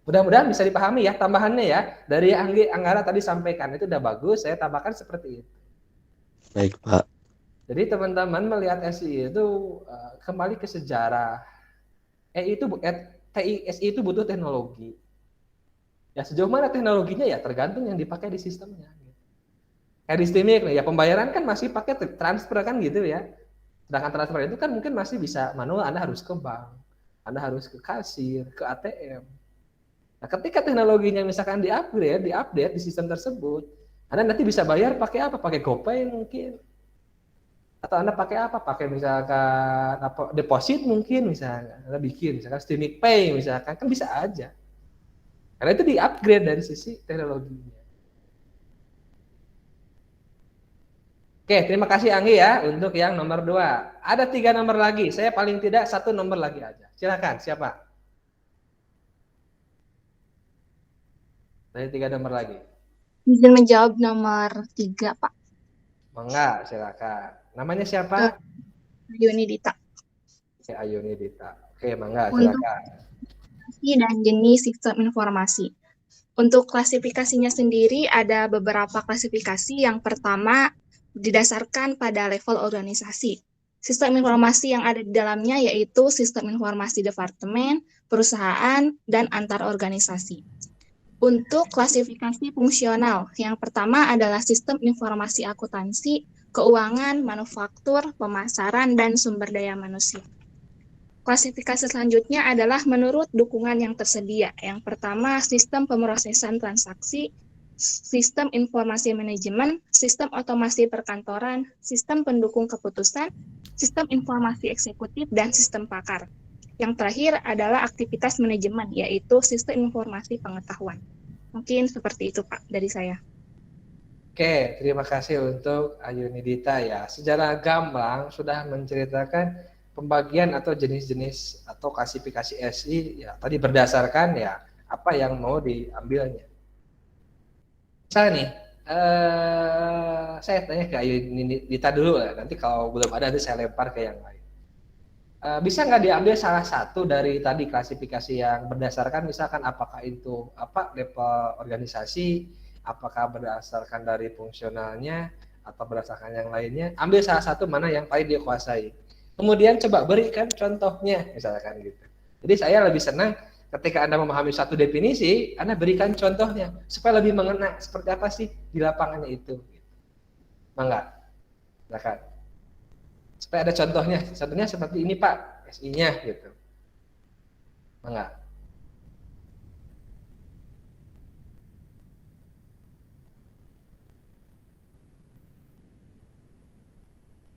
Mudah-mudahan bisa dipahami ya tambahannya ya. Dari Anggara tadi sampaikan itu udah bagus, saya tambahkan seperti itu. Baik, Pak. Jadi teman-teman melihat SI itu kembali ke sejarah. SI itu butuh teknologi. Ya sejauh mana teknologinya ya tergantung yang dipakai di sistemnya. Kayak di streaming ya pembayaran kan masih pakai transfer kan gitu ya. Sedangkan transfer itu kan mungkin masih bisa manual, Anda harus ke bank, Anda harus ke kasir, ke ATM. Nah, ketika teknologinya misalkan diupdate di sistem tersebut, Anda nanti bisa bayar pakai apa? Pakai GoPay mungkin. Atau Anda pakai apa? Pakai misalkan deposit mungkin misalkan. Anda bikin misalkan Streaming Pay misalkan, kan bisa aja. Karena itu di-upgrade dari sisi teknologinya. Oke, terima kasih Anggi ya untuk yang nomor 2. Ada 3 nomor lagi. Saya paling tidak 1 nomor lagi aja. Silakan, siapa? Dari 3 nomor lagi. Izin menjawab nomor 3, Pak. Mangga, silakan. Namanya siapa? Yunidita. Oke, Ayunidita. Oke, mangga, Untuk silakan. dan jenis sistem informasi. Untuk klasifikasinya sendiri ada beberapa klasifikasi. Yang pertama didasarkan pada level organisasi. Sistem informasi yang ada di dalamnya yaitu sistem informasi departemen, perusahaan, dan antar organisasi. Untuk klasifikasi fungsional, yang pertama adalah sistem informasi akuntansi, keuangan, manufaktur, pemasaran, dan sumber daya manusia. Klasifikasi selanjutnya adalah menurut dukungan yang tersedia. Yang pertama, sistem pemrosesan transaksi, sistem informasi manajemen, sistem otomasi perkantoran, sistem pendukung keputusan, sistem informasi eksekutif, dan sistem pakar. Yang terakhir adalah aktivitas manajemen, yaitu sistem informasi pengetahuan. Mungkin seperti itu, Pak, dari saya. Oke, terima kasih untuk Ayunidita ya. Secara gamblang sudah menceritakan pembagian atau jenis-jenis atau klasifikasi SI ya tadi berdasarkan ya apa yang mau diambilnya. Misalnya nih, saya tanya ke Ayunidita dulu lah. Nanti kalau belum ada, nanti saya lempar ke yang lain. Bisa nggak diambil salah satu dari tadi klasifikasi yang berdasarkan misalkan apakah itu level organisasi, apakah berdasarkan dari fungsionalnya atau berdasarkan yang lainnya, ambil salah satu mana yang paling dia kuasai. Kemudian coba berikan contohnya misalkan gitu. Jadi saya lebih senang ketika Anda memahami satu definisi, Anda berikan contohnya supaya lebih mengena seperti apa sih di lapangannya itu. Mangga, silakan. Supaya ada contohnya seperti ini Pak, SI-nya gitu. Enggak.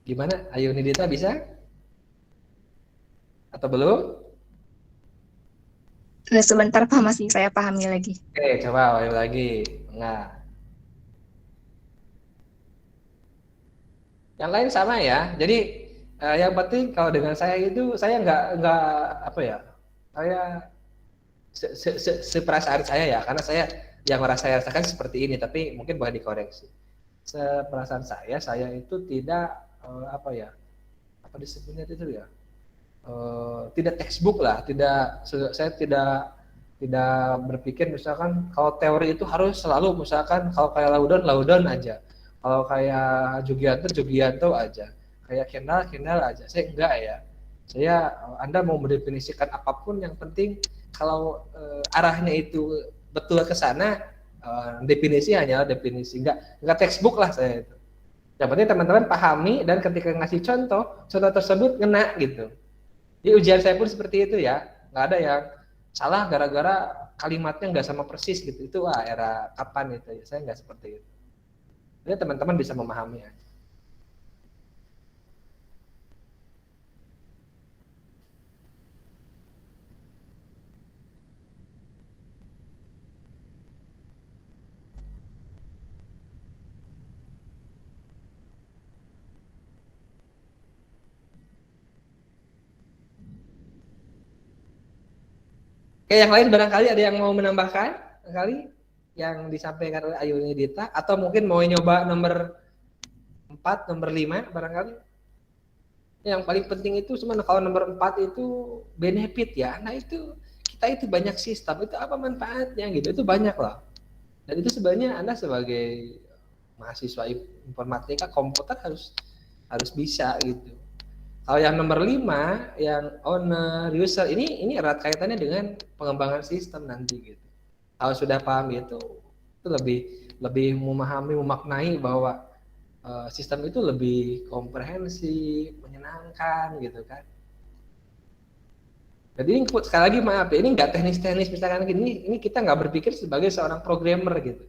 Gimana? Ayo Nidita bisa? Atau belum? Sebentar Pak, masih saya pahami lagi. Oke, coba ayo lagi. Enggak. Yang lain sama ya. Jadi yang penting kalau dengan saya itu saya nggak apa ya. Saya seperasaan saya ya, karena saya yang merasa saya rasakan seperti ini, tapi mungkin boleh dikoreksi. Seperasaan saya itu tidak apa ya, apa disebutnya itu ya, tidak textbook lah, saya tidak berpikir misalkan kalau teori itu harus selalu misalkan kalau kayak Laudon aja, kalau kayak Jugianto aja, kayak Kendall aja. Saya enggak ya. Saya Anda mau mendefinisikan apapun, yang penting kalau arahnya itu betul ke sana, definisi hanyalah definisi, enggak textbook lah saya itu. Yang penting teman-teman pahami, dan ketika ngasih contoh tersebut ngena gitu. Di ujian saya pun seperti itu ya, nggak ada yang salah gara-gara kalimatnya nggak sama persis gitu. Itu era kapan itu ya, saya nggak seperti itu. Jadi teman-teman bisa memahami ya. Oke, yang lain barangkali ada yang mau menambahkan, barangkali yang disampaikan oleh Ayu Nidita, atau mungkin mau nyoba nomor 4, nomor 5 barangkali. Yang paling penting itu sebenarnya kalau nomor 4 itu benefit ya. Nah itu kita itu banyak sistem, itu apa manfaatnya gitu, itu banyak lah. Dan itu sebenarnya Anda sebagai mahasiswa informatika komputer harus bisa gitu. Kalau yang nomor 5, yang owner, user, ini erat kaitannya dengan pengembangan sistem nanti gitu. Kalau sudah paham itu lebih memahami, memaknai bahwa sistem itu lebih komprehensif, menyenangkan gitu kan. Jadi sekali lagi maaf ya, ini nggak teknis-teknis misalkan gini, ini kita nggak berpikir sebagai seorang programmer gitu.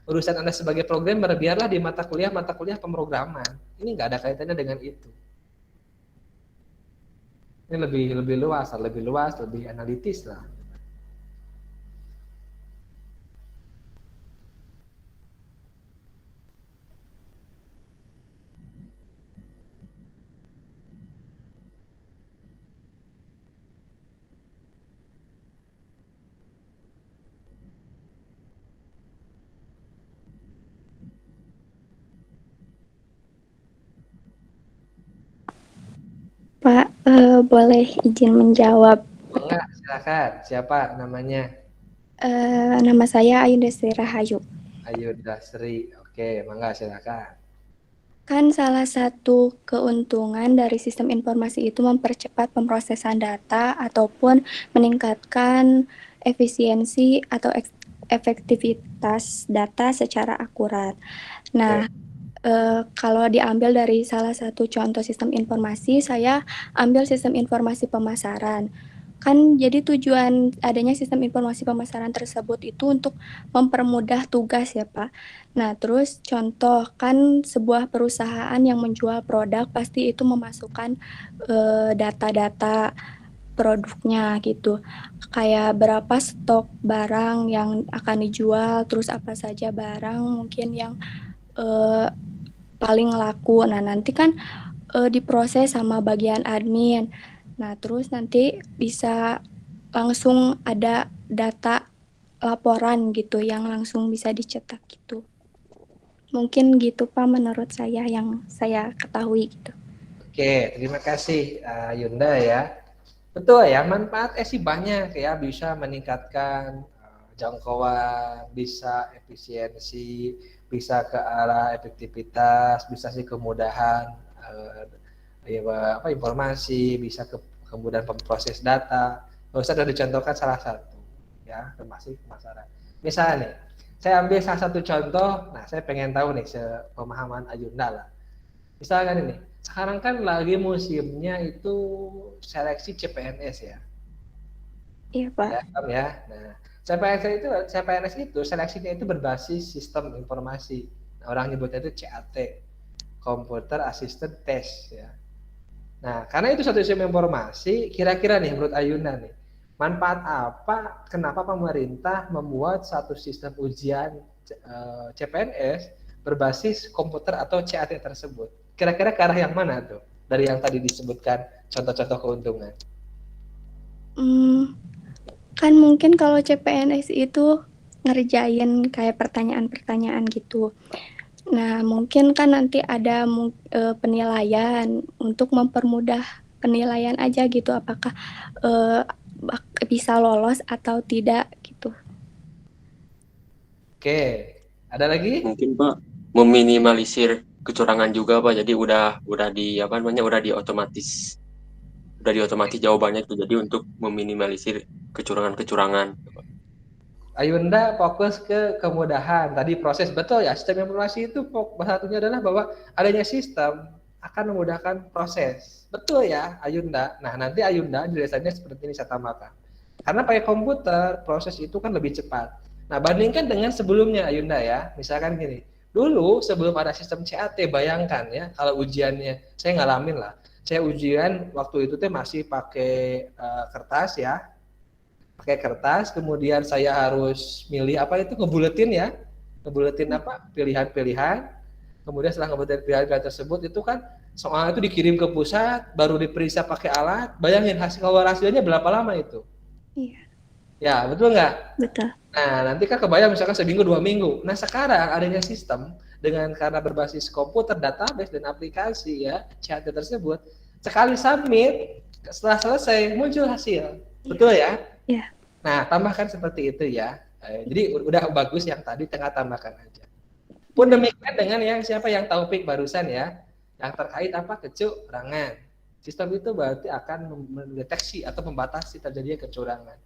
Urusan Anda sebagai programmer biarlah di mata kuliah pemrograman. Ini nggak ada kaitannya dengan itu. Ini lebih luas, lebih analitis lah. Pak, boleh izin menjawab. Enggak, silakan. Siapa namanya? Nama saya Ayu Destri Rahayu. Ayu Dasri. Oke, mangga silakan. Kan salah satu keuntungan dari sistem informasi itu mempercepat pemrosesan data ataupun meningkatkan efisiensi atau efektivitas data secara akurat. Nah, kalau diambil dari salah satu contoh sistem informasi, saya ambil sistem informasi pemasaran. Kan jadi tujuan adanya sistem informasi pemasaran tersebut itu untuk mempermudah tugas ya Pak. Nah terus contoh kan sebuah perusahaan yang menjual produk pasti itu memasukkan data-data produknya gitu. Kayak berapa stok barang yang akan dijual, terus apa saja barang mungkin yang paling laku. Nah nanti kan diproses sama bagian admin. Nah terus nanti bisa langsung ada data laporan gitu yang langsung bisa dicetak gitu. Mungkin gitu Pak menurut saya yang saya ketahui gitu. Oke, terima kasih Yunda ya. Betul ya, manfaatnya sih banyak ya, bisa meningkatkan jangkauan, bisa efisiensi, bisa ke arah efektivitas, bisa sih kemudahan ya, informasi, bisa kemudahan pemproses data. Bisa sudah dicontohkan salah satu ya, termasuk pemasaran. Misalnya nih, saya ambil salah satu contoh, nah saya pengen tahu nih sepemahaman Ayunda lah. Misalkan ini, sekarang kan lagi musimnya itu seleksi CPNS ya. Iya, Pak. Ya, kan ya. Nah, CPNS itu seleksinya itu berbasis sistem informasi. Nah, orang nyebutnya itu CAT, Computer Assisted Test ya. Nah, karena itu satu sistem informasi, kira-kira nih menurut Ayuna nih, manfaat apa, kenapa pemerintah membuat satu sistem ujian CPNS berbasis komputer atau CAT tersebut? Kira-kira ke arah yang mana tuh? Dari yang tadi disebutkan contoh-contoh keuntungan. Kan mungkin kalau CPNS itu ngerjain kayak pertanyaan-pertanyaan gitu. Nah, mungkin kan nanti ada penilaian untuk mempermudah penilaian aja gitu, apakah bisa lolos atau tidak gitu. Oke, ada lagi? Mungkin Pak meminimalisir kecurangan juga Pak. Jadi udah di apa namanya udah diotomatis jawabannya itu. Jadi untuk meminimalisir kecurangan-kecurangan. Ayunda fokus ke kemudahan. Tadi proses betul ya, sistem informasi itu satunya adalah bahwa adanya sistem akan memudahkan proses. Betul ya, Ayunda. Nah, nanti Ayunda jelasannya seperti ini saya tambahkan. Karena pakai komputer, proses itu kan lebih cepat. Nah, bandingkan dengan sebelumnya Ayunda ya. Misalkan gini, dulu sebelum ada sistem CAT, bayangkan ya, kalau ujiannya, saya ngalamin lah. Saya ujian waktu itu tuh masih pakai kertas ya, kemudian saya harus milih apa itu, ngebuletin ya, ngebuletin apa pilihan-pilihan, kemudian setelah ngebuletin pilihan tersebut itu kan soal itu dikirim ke pusat, baru diperiksa pakai alat, bayangin hasilnya berapa lama itu. Iya, Ya betul nggak? betul. Nah nanti kan kebayang misalkan seminggu 2 minggu. Nah sekarang adanya sistem dengan karena berbasis komputer, database dan aplikasi ya chat tersebut, sekali submit setelah selesai muncul hasil, betul ya? Iya. Nah, tambahkan seperti itu ya. Jadi udah bagus yang tadi, tinggal tambahkan aja. Pun demikian dengan yang siapa yang Taufik barusan ya, yang terkait apa kecurangan. Sistem itu berarti akan mendeteksi atau membatasi terjadinya kecurangan.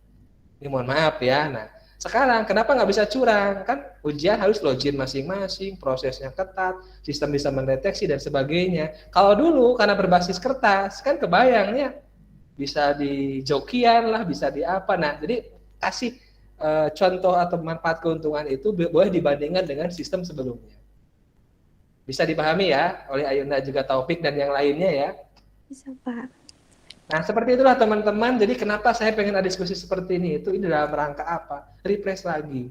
Ini mohon maaf ya. Nah, sekarang kenapa nggak bisa curang? Kan ujian harus login masing-masing, prosesnya ketat, sistem bisa mendeteksi dan sebagainya. Kalau dulu karena berbasis kertas, kan kebayangnya bisa di jokian lah, bisa di apa. Nah, jadi kasih contoh atau manfaat keuntungan itu boleh dibandingkan dengan sistem sebelumnya. Bisa dipahami ya oleh Ayunda juga Taufik dan yang lainnya ya. Bisa, Pak. Nah, seperti itulah teman-teman. Jadi kenapa saya pengen ada diskusi seperti ini? Itu ini dalam rangka apa? Refresh lagi.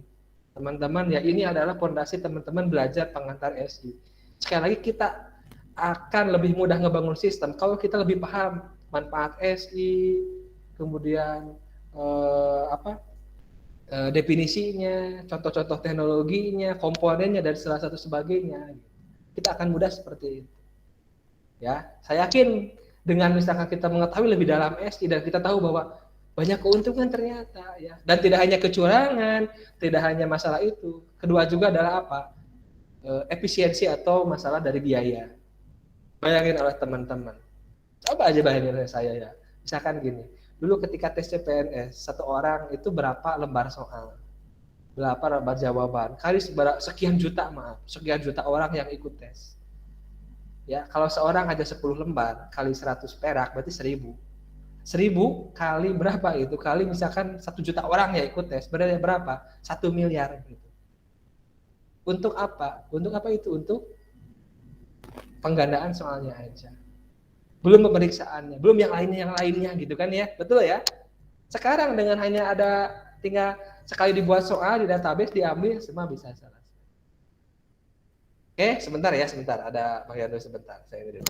Teman-teman ya, ini adalah fondasi teman-teman belajar pengantar SI. Sekali lagi kita akan lebih mudah ngebangun sistem kalau kita lebih paham manfaat SI, kemudian definisinya, contoh-contoh teknologinya, komponennya dan salah satu sebagainya. Kita akan mudah seperti itu. Ya, saya yakin dengan misalkan kita mengetahui lebih dalam SI dan kita tahu bahwa banyak keuntungan ternyata ya, dan tidak hanya kecurangan, tidak hanya masalah itu, kedua juga adalah apa, efisiensi atau masalah dari biaya. Bayangin oleh teman-teman, coba aja bayangin saya ya, misalkan gini, dulu ketika tes CPNS satu orang itu berapa lembar soal, berapa lembar jawaban, kali sekian juta, sekian juta orang yang ikut tes. Ya, kalau seorang aja 10 lembar kali 100 perak berarti 1000. 1000 kali berapa itu? Kali misalkan 1 juta orang ya ikut tes, berarti berapa? 1 miliar gitu. Untuk apa? Untuk apa itu? Untuk penggandaan soalnya aja. Belum pemeriksaannya, belum yang lainnya gitu kan ya. Betul ya? Sekarang dengan hanya ada tinggal sekali dibuat soal di database diambil semua bisa selesai. Oke, sebentar ya, sebentar. Ada Bang Yando sebentar. Saya dulu.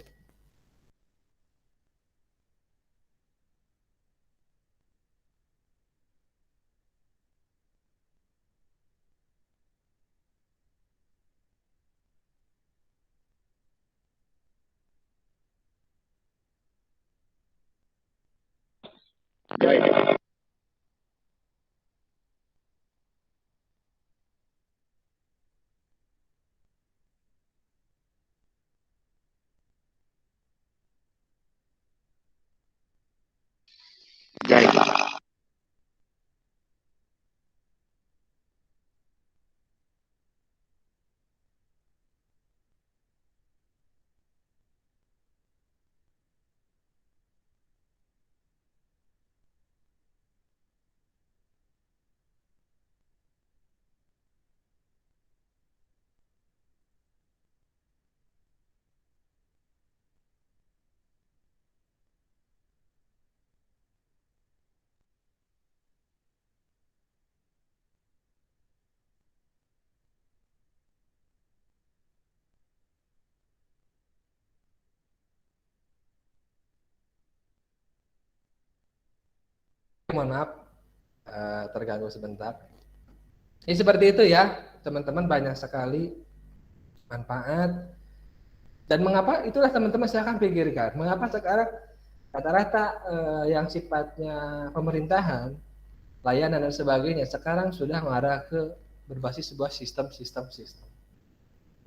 Mohon maaf, terganggu sebentar. Ini seperti itu ya, teman-teman, banyak sekali manfaat. Dan mengapa, itulah teman-teman silahkan pikirkan, mengapa sekarang rata-rata yang sifatnya pemerintahan, layanan dan sebagainya, sekarang sudah mengarah ke berbasis sebuah sistem.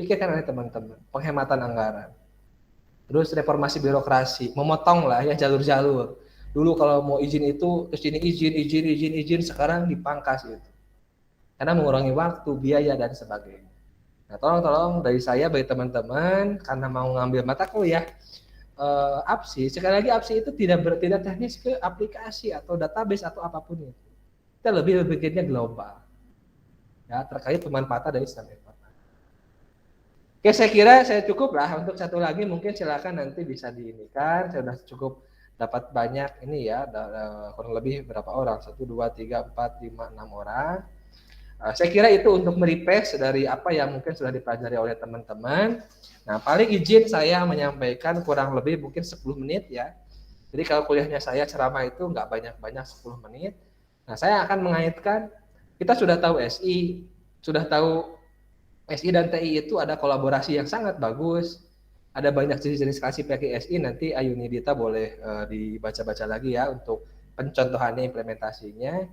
Pikirkan oleh teman-teman, penghematan anggaran. Terus reformasi birokrasi, memotong lah ya jalur-jalur. Dulu kalau mau izin itu, kesini izin, sekarang dipangkas itu. Karena mengurangi waktu, biaya, dan sebagainya. Nah, tolong dari saya, bagi teman-teman, karena mau ngambil mata kuliah APSI, sekali lagi APSI itu tidak teknis ke aplikasi atau database atau apapun itu. Kita lebih berpikirnya global, ya, terkait pemanfaatan dari sistem informasi. Oke, saya kira saya cukup lah. Untuk satu lagi mungkin silakan nanti bisa diinikan. Saya sudah cukup dapat banyak ini ya, kurang lebih berapa orang? 1, 2, 3, 4, 5, 6 orang. Saya kira itu untuk merefresh dari apa yang mungkin sudah dipelajari oleh teman-teman. Nah, paling izin saya menyampaikan kurang lebih mungkin 10 menit ya. Jadi kalau kuliahnya saya ceramah itu nggak banyak-banyak, 10 menit. Nah, saya akan mengaitkan, kita sudah tahu SI, sudah tahu SI dan TI itu ada kolaborasi yang sangat bagus. Ada banyak jenis-jenis klasifikasi pakai SI, nanti Ayuni Dita boleh dibaca-baca lagi ya untuk pencontohannya, implementasinya.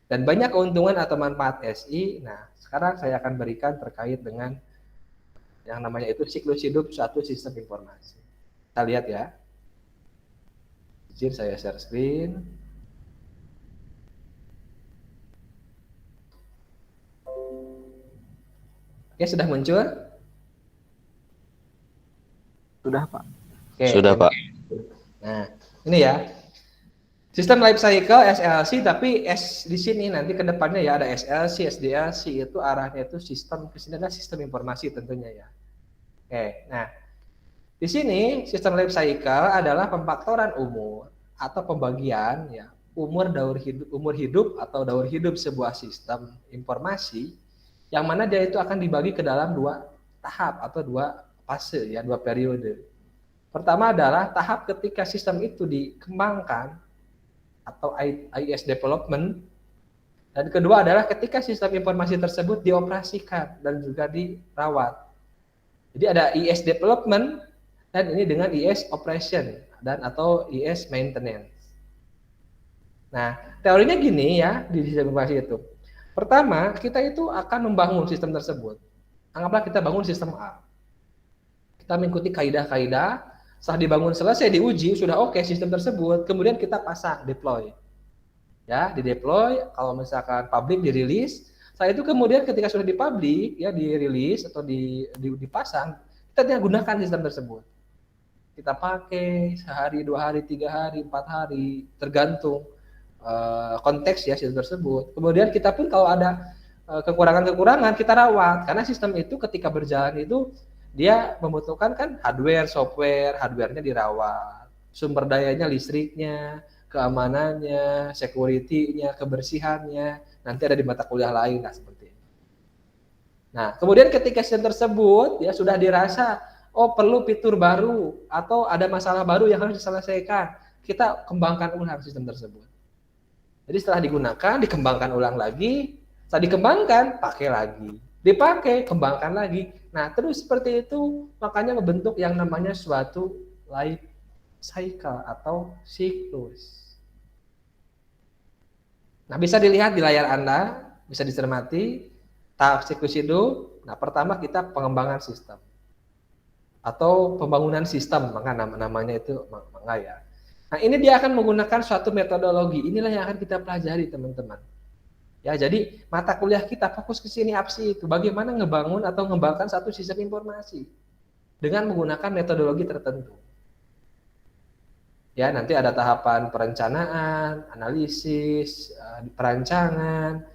Dan banyak keuntungan atau manfaat SI. Nah, sekarang saya akan berikan terkait dengan yang namanya itu siklus hidup suatu sistem informasi. Kita lihat ya. Izin saya share screen. Oke, sudah muncul? Sudah, Pak. Oke, Sudah, Pak. Nah, ini ya. Sistem life cycle SLC, tapi di sini nanti ke depannya ya ada SLC, SDLC, itu arahnya itu sistem, ke sini adalah sistem informasi tentunya ya. Oke, nah di sini sistem life cycle adalah pemfaktoran umur atau pembagian ya umur hidup atau daur hidup sebuah sistem informasi, yang mana dia itu akan dibagi ke dalam 2 tahap atau 2 fase ya, 2 periode. Pertama adalah tahap ketika sistem itu dikembangkan atau IS development, dan kedua adalah ketika sistem informasi tersebut dioperasikan dan juga dirawat. Jadi ada IS development dan ini dengan IS operation dan atau IS maintenance. Nah, teorinya gini ya di sistem informasi itu. Pertama, kita itu akan membangun sistem tersebut. Anggaplah kita bangun sistem A. Kita mengikuti kaidah-kaidah. Setelah dibangun selesai, diuji, sudah oke sistem tersebut, kemudian kita pasang, deploy. Ya, di-deploy, kalau misalkan publik dirilis, setelah itu kemudian ketika sudah dipublik, ya dirilis atau dipasang, kita gunakan sistem tersebut. Kita pakai sehari, 2 hari, 3 hari, 4 hari, tergantung konteks ya sistem tersebut. Kemudian kita pun kalau ada kekurangan-kekurangan, kita rawat, karena sistem itu ketika berjalan itu dia membutuhkan kan hardware, software, hardware-nya dirawat, sumber dayanya, listriknya, keamanannya, security-nya, kebersihannya, nanti ada di mata kuliah lain, nah seperti itu. Nah, kemudian ketika sistem tersebut ya sudah dirasa, oh perlu fitur baru, atau ada masalah baru yang harus diselesaikan, kita kembangkan ulang sistem tersebut. Jadi setelah digunakan, dikembangkan ulang lagi, setelah dikembangkan, pakai lagi. Dipakai, kembangkan lagi. Nah, terus seperti itu, makanya membentuk yang namanya suatu life cycle atau siklus. Nah, bisa dilihat di layar Anda, bisa dicermati tahap siklus hidup. Nah, pertama kita pengembangan sistem atau pembangunan sistem, maka namanya itu mangga ya. Nah, ini dia akan menggunakan suatu metodologi. Inilah yang akan kita pelajari, teman-teman. Ya, jadi mata kuliah kita fokus ke sini APSI itu bagaimana ngebangun atau ngembangkan satu sistem informasi dengan menggunakan metodologi tertentu. Ya, nanti ada tahapan perencanaan, analisis, perancangan,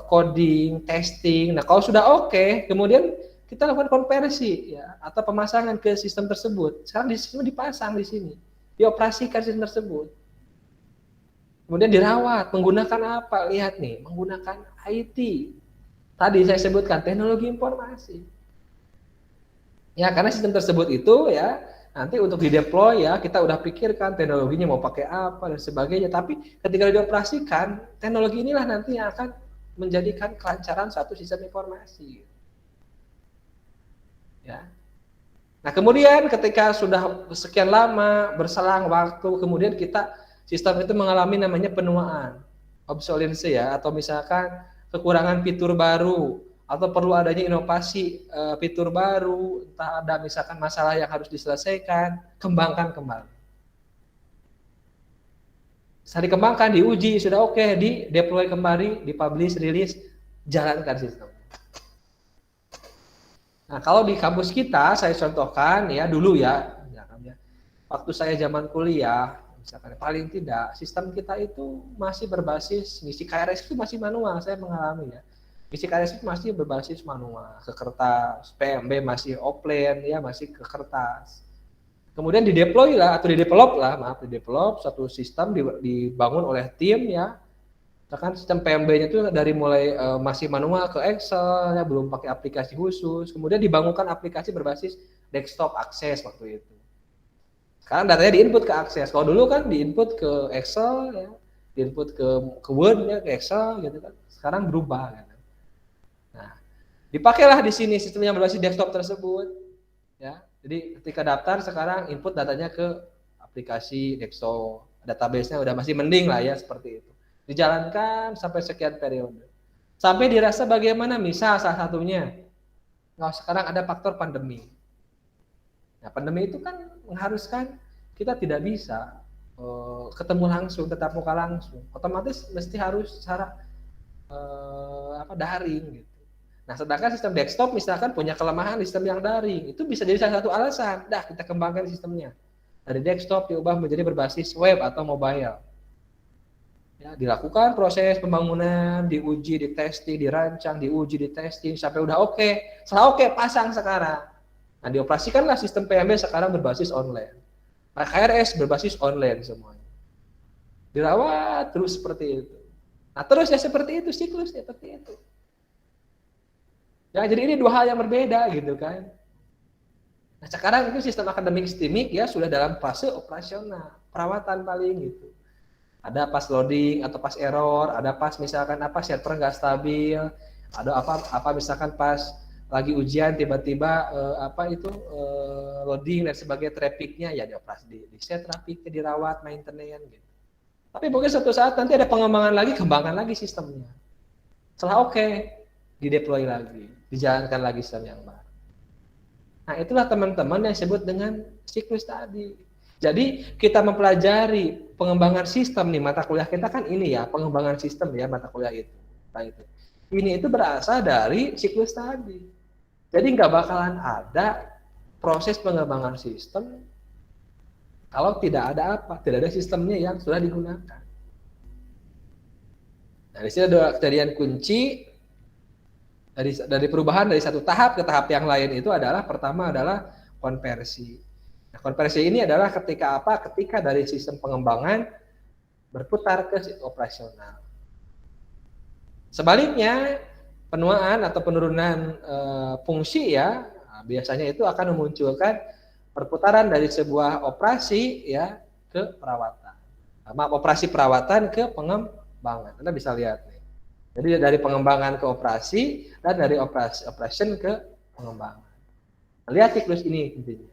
coding, testing. Nah, kalau sudah oke, kemudian kita lakukan konversi ya atau pemasangan ke sistem tersebut. Sekarang di sistem dipasang di sini, dioperasikan sistem tersebut. Kemudian dirawat, menggunakan apa? Lihat nih, menggunakan IT. Tadi saya sebutkan teknologi informasi. Ya, karena sistem tersebut itu ya nanti untuk dideploy ya kita udah pikirkan teknologinya mau pakai apa dan sebagainya. Tapi ketika dioperasikan, teknologi inilah nanti yang akan menjadikan kelancaran suatu sistem informasi. Ya. Nah, kemudian ketika sudah sekian lama berselang waktu, kemudian sistem itu mengalami namanya penuaan, obsolescence ya, atau misalkan kekurangan fitur baru, atau perlu adanya inovasi fitur baru, entah ada misalkan masalah yang harus diselesaikan, kembangkan kembali. Setelah dikembangkan, diuji, sudah oke, di deploy kembali, dipublish, rilis, jalankan sistem. Nah, kalau di kampus kita, saya contohkan ya dulu ya, waktu saya zaman kuliah, misalkan paling tidak sistem kita itu masih berbasis misi KRS itu masih manual, saya mengalami ya. Misi KRS itu masih berbasis manual, ke kertas, PMB masih offline ya, masih ke kertas. Kemudian dideploy lah atau didevelop satu sistem dibangun oleh tim ya. Kan sistem PMB-nya itu dari mulai masih manual ke Excel ya, belum pakai aplikasi khusus. Kemudian dibangunkan aplikasi berbasis desktop akses waktu itu. Sekarang datanya diinput ke akses. Kalau dulu kan diinput ke Excel ya, diinput ke Word ya, ke Excel gitu kan. Sekarang berubah kan. Nah, dipakailah di sini sistem yang berbasis desktop tersebut ya. Jadi ketika daftar sekarang input datanya ke aplikasi desktop. Database-nya udah masih mending lah ya seperti itu. Dijalankan sampai sekian periode. Sampai dirasa bagaimana, misal salah satunya, nah sekarang ada faktor pandemi. Nah, pandemi itu kan mengharuskan kita tidak bisa ketemu langsung, tetap muka langsung. Otomatis mesti harus secara daring gitu. Nah, sedangkan sistem desktop misalkan punya kelemahan di sistem yang daring, itu bisa jadi salah satu alasan. Dah kita kembangkan sistemnya. Dari desktop diubah menjadi berbasis web atau mobile. Ya, dilakukan proses pembangunan, diuji, ditesting, dirancang, diuji, ditesting sampai udah oke. Setelah oke, pasang sekarang. Nah, dioperasikanlah sistem PMB sekarang berbasis online. Nah, KRS berbasis online semuanya. Dirawat terus seperti itu. Nah, terus ya seperti itu siklusnya seperti itu. Ya, jadi ini dua hal yang berbeda gitu kan. Nah, sekarang itu sistem akademik STIMIK ya sudah dalam fase operasional, perawatan paling gitu. Ada pas loading atau pas error, ada pas misalkan server nggak stabil, ada apa misalkan pas lagi ujian tiba-tiba loading dan sebagainya, trafficnya ya dioperasi di set trafficnya, dirawat, maintenance gitu. Tapi mungkin suatu saat nanti ada pengembangan lagi, kembangkan lagi sistemnya. Setelah oke, dideploy lagi, dijalankan lagi sistem yang baru. Nah, itulah teman-teman yang disebut dengan siklus tadi. Jadi kita mempelajari pengembangan sistem nih, mata kuliah kita kan ini ya, pengembangan sistem ya mata kuliah itu. Nah, ini itu berasal dari siklus tadi. Jadi nggak bakalan ada proses pengembangan sistem kalau tidak ada sistemnya yang sudah digunakan. Nah, di sini ada kejadian kunci dari perubahan dari satu tahap ke tahap yang lain itu adalah pertama adalah konversi. Nah, konversi ini adalah ketika dari sistem pengembangan berputar ke sistem operasional. Sebaliknya, penuaan atau penurunan fungsi ya, biasanya itu akan memunculkan perputaran dari sebuah operasi ya ke perawatan. Operasi perawatan ke pengembangan. Anda bisa lihat nih. Jadi dari pengembangan ke operasi dan dari operation ke pengembangan. Lihat siklus ini intinya.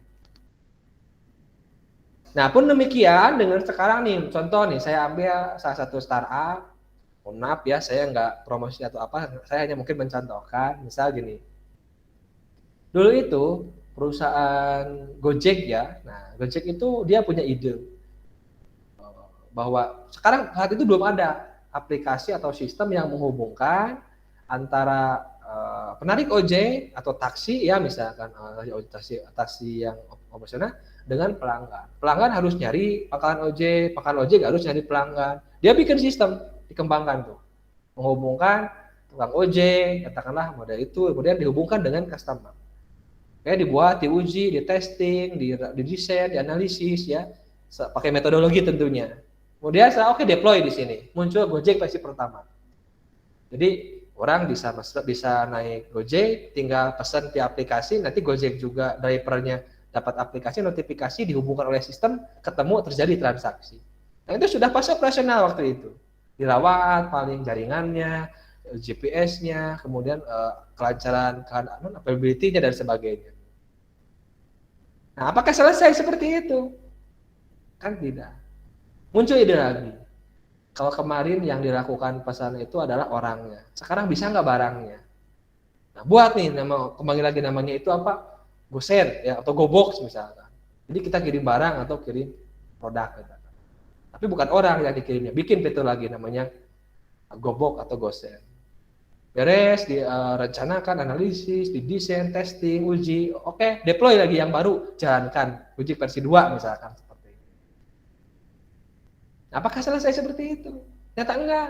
Nah, pun demikian dengan sekarang nih, contoh nih, saya ambil salah satu startup, Mohon maaf ya, saya nggak promosi atau apa, saya hanya mungkin mencontohkan, misal gini. Dulu itu perusahaan Gojek ya, nah Gojek itu dia punya ide bahwa sekarang saat itu belum ada aplikasi atau sistem yang menghubungkan antara penarik ojek atau taksi ya misalkan taksi yang operasional dengan pelanggan. Pelanggan harus nyari pangkalan ojek harus nyari pelanggan. Dia bikin sistem, dikembangkan tuh, menghubungkan tukang ojek, katakanlah model itu, kemudian dihubungkan dengan customer. Kayak dibuat, diuji, di testing, di desain, dianalisis ya, pakai metodologi tentunya. Kemudian oke deploy di sini, muncul Gojek versi pertama. Jadi orang bisa naik Gojek, tinggal pesan via aplikasi, nanti Gojek juga drivernya dapat aplikasi notifikasi, dihubungkan oleh sistem, ketemu terjadi transaksi. Nah itu sudah pas operasional waktu itu, dirawat paling jaringannya, GPS-nya, kemudian kelancaran availability-nya dan sebagainya. Nah apakah selesai seperti itu? Kan tidak. Muncul ide lagi. Kalau kemarin yang dilakukan pesan itu adalah orangnya, sekarang bisa nggak barangnya? Nah, buat nih kembali lagi namanya itu apa? GoShare ya atau GoBox misalkan. Jadi kita kirim barang atau kirim produk gitu. Tapi bukan orang yang dikirimnya, bikin fitur lagi namanya GoBox atau GoShare. Beres, direncanakan, analisis, didesain, testing, uji, oke, deploy lagi yang baru, jalankan, uji versi 2 misalkan. Apakah selesai seperti itu? Ternyata enggak.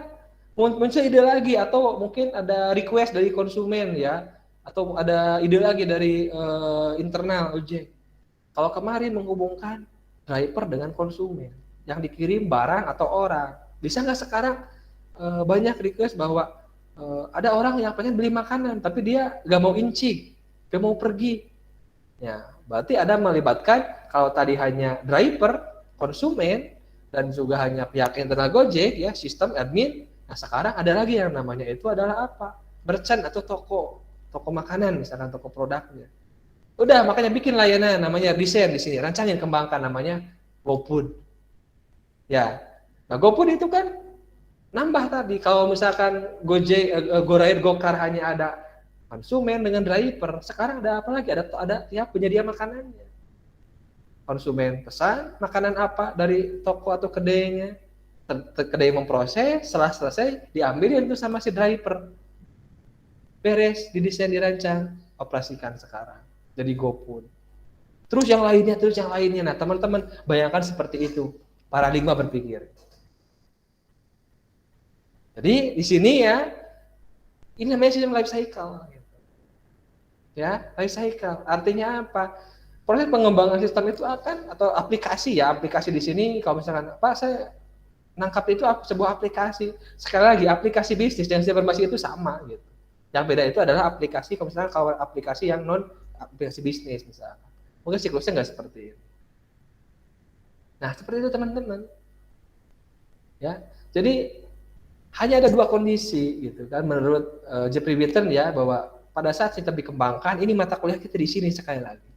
Muncul ide lagi atau mungkin ada request dari konsumen ya, atau ada ide lagi dari internal ojek. Kalau kemarin menghubungkan driver dengan konsumen, yang dikirim barang atau orang, bisa nggak sekarang banyak request bahwa ada orang yang pengen beli makanan, tapi dia nggak mau incik, nggak mau pergi. Ya, berarti ada melibatkan kalau tadi hanya driver, konsumen, dan juga hanya pihak internal Gojek ya, sistem admin. Nah sekarang ada lagi yang namanya itu adalah apa? Merchant atau toko makanan misalkan, toko produknya. Udah makanya bikin layanan namanya desain di sini, rancangin, kembangkan namanya GoFood. Ya, nah GoFood itu kan nambah tadi. Kalau misalkan Gojek, GoRide, Gokar hanya ada konsumen dengan driver, sekarang ada apa lagi? Ada tiap penyedia makanannya. Konsumen pesan makanan apa dari toko atau kedainya, kedai memproses, setelah selesai diambil itu sama si driver, beres, didesain, dirancang, operasikan sekarang jadi GoFood. Terus yang lainnya. Nah teman-teman bayangkan seperti itu paradigma berpikir. Jadi di sini ya, ini namanya sistem life cycle. Ya, life cycle artinya apa? Proses pengembangan sistem itu akan, atau aplikasi di sini kalau misalkan Pak saya nangkap itu sebuah aplikasi. Sekali lagi aplikasi bisnis dan sistem informasi itu sama gitu. Yang beda itu adalah aplikasi, kalau misalkan kalau aplikasi yang non aplikasi bisnis misalkan. Mungkin siklusnya nggak seperti itu. Nah seperti itu teman-teman. Ya, jadi hanya ada dua kondisi gitu kan menurut Jeffrey Witten ya, bahwa pada saat sistem dikembangkan ini mata kuliah kita di sini sekali lagi.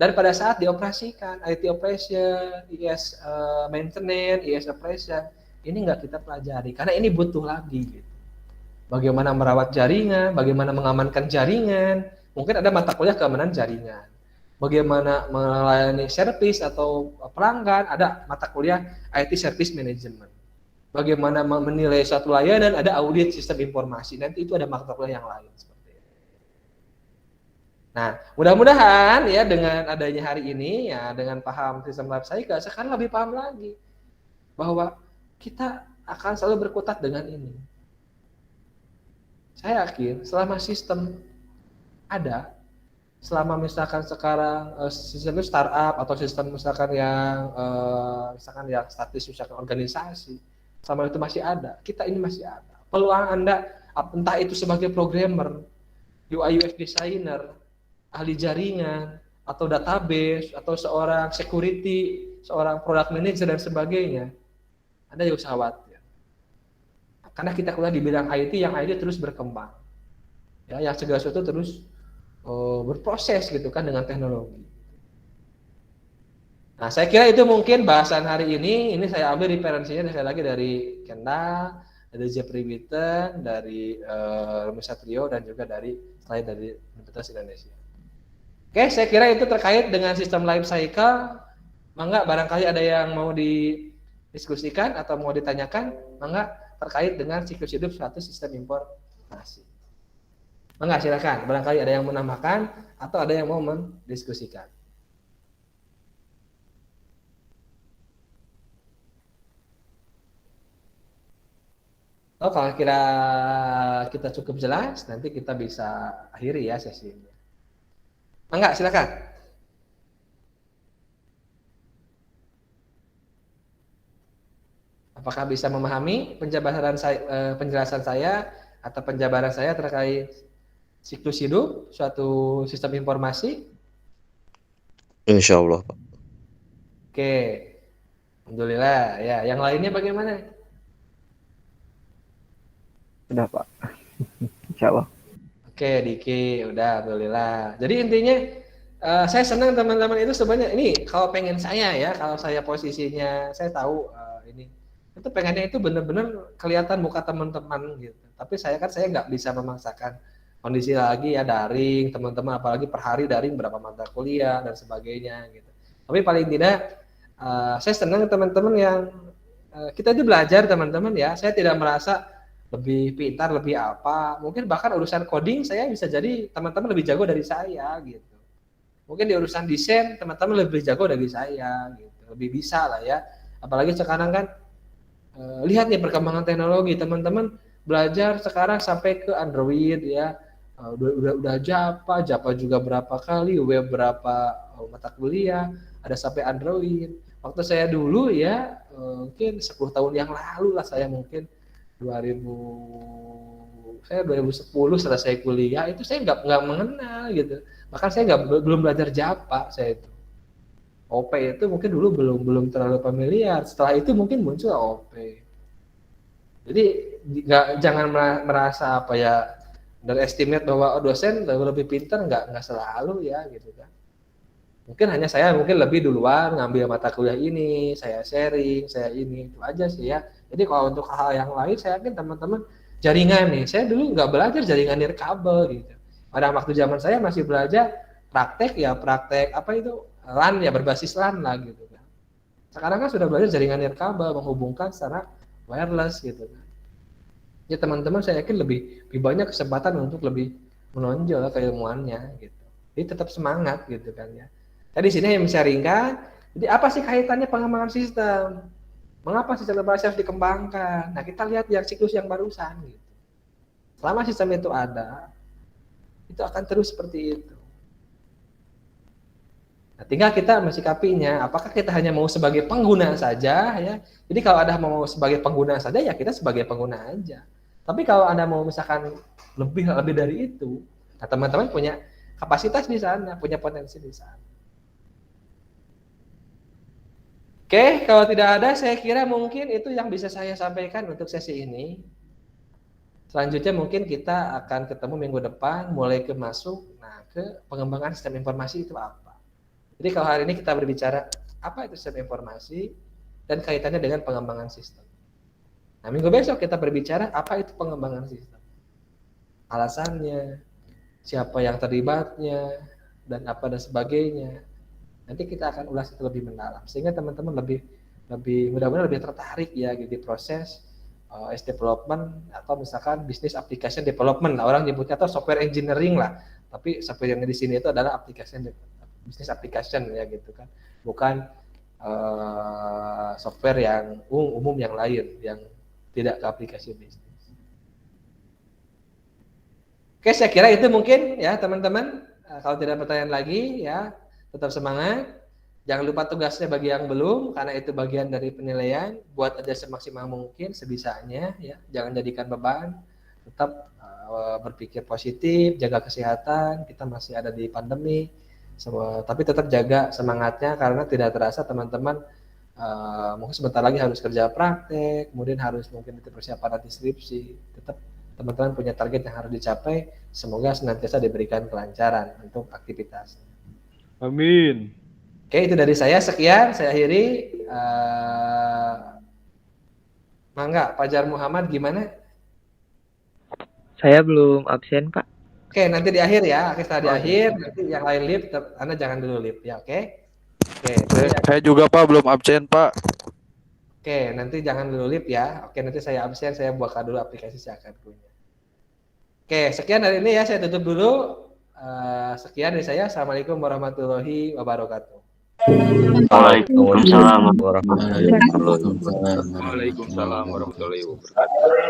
Dan pada saat dioperasikan, IT operation, IS maintenance, IS operation, ini nggak kita pelajari, karena ini butuh lagi. Gitu. Bagaimana merawat jaringan, bagaimana mengamankan jaringan, mungkin ada mata kuliah keamanan jaringan. Bagaimana melayani service atau pelanggan, ada mata kuliah IT service management. Bagaimana menilai suatu layanan, ada audit sistem informasi, nanti itu ada mata kuliah yang lain. Nah, mudah-mudahan ya dengan adanya hari ini ya, dengan paham sistem life cycle, sekarang lebih paham lagi bahwa kita akan selalu berkutat dengan ini. Saya yakin selama sistem ada, selama misalkan sekarang sistem itu startup atau sistem misalkan yang statis misalkan organisasi, selama itu masih ada, kita ini masih ada. Peluang Anda entah itu sebagai programmer, UI UX designer, ahli jaringan, atau database, atau seorang security, seorang product manager dan sebagainya, Anda jangan khawatir. Karena kita kuliah di bidang IT, yang IT terus berkembang. Ya, yang segala sesuatu terus berproses gitu kan dengan teknologi. Nah, saya kira itu mungkin bahasan hari ini saya ambil referensinya sekali lagi dari Kendall, dari Jeffrey Witten, dari Rumi Satrio, dan juga dari Universitas Indonesia. Oke, saya kira itu terkait dengan sistem life cycle. Mangga barangkali ada yang mau didiskusikan atau mau ditanyakan, mangga terkait dengan siklus hidup suatu sistem informasi. Mangga silakan, barangkali ada yang menambahkan atau ada yang mau mendiskusikan. Oh, kalau kira kita cukup jelas, nanti kita bisa akhiri ya sesi ini. Mangga, silakan. Apakah bisa memahami penjelasan saya atau penjabaran saya terkait siklus hidup suatu sistem informasi? Insya Allah, Pak. Oke, alhamdulillah. Ya, yang lainnya bagaimana? Sudah, Pak. Insya Allah. Oke, Diki, udah, alhamdulillah. Jadi intinya saya senang teman-teman itu sebenarnya ini kalau pengen saya ya, kalau saya posisinya saya tahu ini itu pengennya itu benar-benar kelihatan muka teman-teman gitu. Tapi saya nggak bisa memaksakan kondisi lagi ya daring teman-teman, apalagi per hari daring berapa mata kuliah dan sebagainya gitu. Tapi paling tidak saya senang teman-teman yang kita itu belajar teman-teman ya. Saya tidak merasa lebih pintar, lebih apa. Mungkin bahkan urusan coding saya bisa jadi teman-teman lebih jago dari saya gitu. Mungkin di urusan desain teman-teman lebih jago dari saya gitu. Lebih bisa lah ya. Apalagi sekarang kan lihat nih perkembangan teknologi, teman-teman belajar sekarang sampai ke Android ya. Udah Java juga berapa kali, web berapa mata kuliah, ada sampai Android. Waktu saya dulu ya mungkin 10 tahun yang lalu lah saya mungkin 2010 selesai kuliah itu saya nggak mengenal gitu, bahkan saya belum belajar Java. Saya itu OP itu mungkin dulu belum terlalu familiar, setelah itu mungkin muncul OP. Jadi jangan merasa apa ya underestimate bahwa dosen lebih pintar, nggak selalu ya gitu kan. Mungkin hanya saya lebih duluan ngambil mata kuliah ini, saya sharing, saya ini itu aja sih ya. Jadi kalau untuk hal yang lain, saya yakin teman-teman jaringan nih. Saya dulu nggak belajar jaringan nirkabel gitu. Pada waktu zaman saya masih belajar praktek apa itu LAN ya, berbasis LAN lah gitu kan. Sekarang kan sudah belajar jaringan nirkabel menghubungkan secara wireless gitu kan. Ya teman-teman saya yakin lebih banyak kesempatan untuk lebih menonjol keilmuannya gitu. Jadi tetap semangat gitu kan ya. Tadi sini yang sharingkan. Jadi apa sih kaitannya pengembangan sistem? Mengapa sistem informasi harus dikembangkan? Nah, kita lihat yang siklus yang barusan gitu. Selama sistem itu ada, itu akan terus seperti itu. Nah, tinggal kita mensikapinya, apakah kita hanya mau sebagai pengguna saja ya. Jadi kalau ada mau sebagai pengguna saja ya kita sebagai pengguna aja. Tapi kalau Anda mau misalkan lebih dari itu, nah teman-teman punya kapasitas di sana, punya potensi di sana. Oke, kalau tidak ada, saya kira mungkin itu yang bisa saya sampaikan untuk sesi ini. Selanjutnya mungkin kita akan ketemu minggu depan, mulai ke pengembangan sistem informasi itu apa. Jadi kalau hari ini kita berbicara apa itu sistem informasi dan kaitannya dengan pengembangan sistem. Nah, minggu besok kita berbicara apa itu pengembangan sistem. Alasannya, siapa yang terlibatnya, dan apa dan sebagainya. Nanti kita akan ulas itu lebih mendalam sehingga teman-teman lebih mudah-mudahan lebih tertarik ya di proses as development atau misalkan business application development, orang nyebutnya atau software engineering lah, tapi software yang di sini itu adalah business application ya gitu kan, bukan software yang umum yang lain yang tidak ke aplikasi bisnis. Oke, saya kira itu mungkin ya teman-teman. Kalau tidak ada pertanyaan lagi ya, tetap semangat. Jangan lupa tugasnya bagi yang belum, karena itu bagian dari penilaian. Buat aja semaksimal mungkin, sebisanya ya. Jangan jadikan beban. Tetap berpikir positif, jaga kesehatan. Kita masih ada di pandemi. Tapi tetap jaga semangatnya, karena tidak terasa teman-teman mungkin sebentar lagi harus kerja praktek, kemudian harus mungkin itu persiapan nanti skripsi. Tetap teman-teman punya target yang harus dicapai. Semoga senantiasa diberikan kelancaran untuk aktivitas. Amin. Oke, itu dari saya. Sekian, saya akhiri. Mangga, Fajar Muhammad gimana? Saya belum absen, Pak. Oke, nanti di akhir ya. Oke, setelah di akhir, nanti yang lain lip, Anda jangan dulu lip ya, oke? Oke, Saya juga Pak belum absen Pak. oke, nanti jangan dulu lip ya. Oke, nanti saya absen, saya buka dulu aplikasi si akan punya. Oke, sekian dari ini ya, saya tutup dulu. Sekian dari saya. Assalamualaikum warahmatullahi wabarakatuh. Waalaikumsalam warahmatullahi wabarakatuh. Waalaikumsalam warahmatullahi wabarakatuh.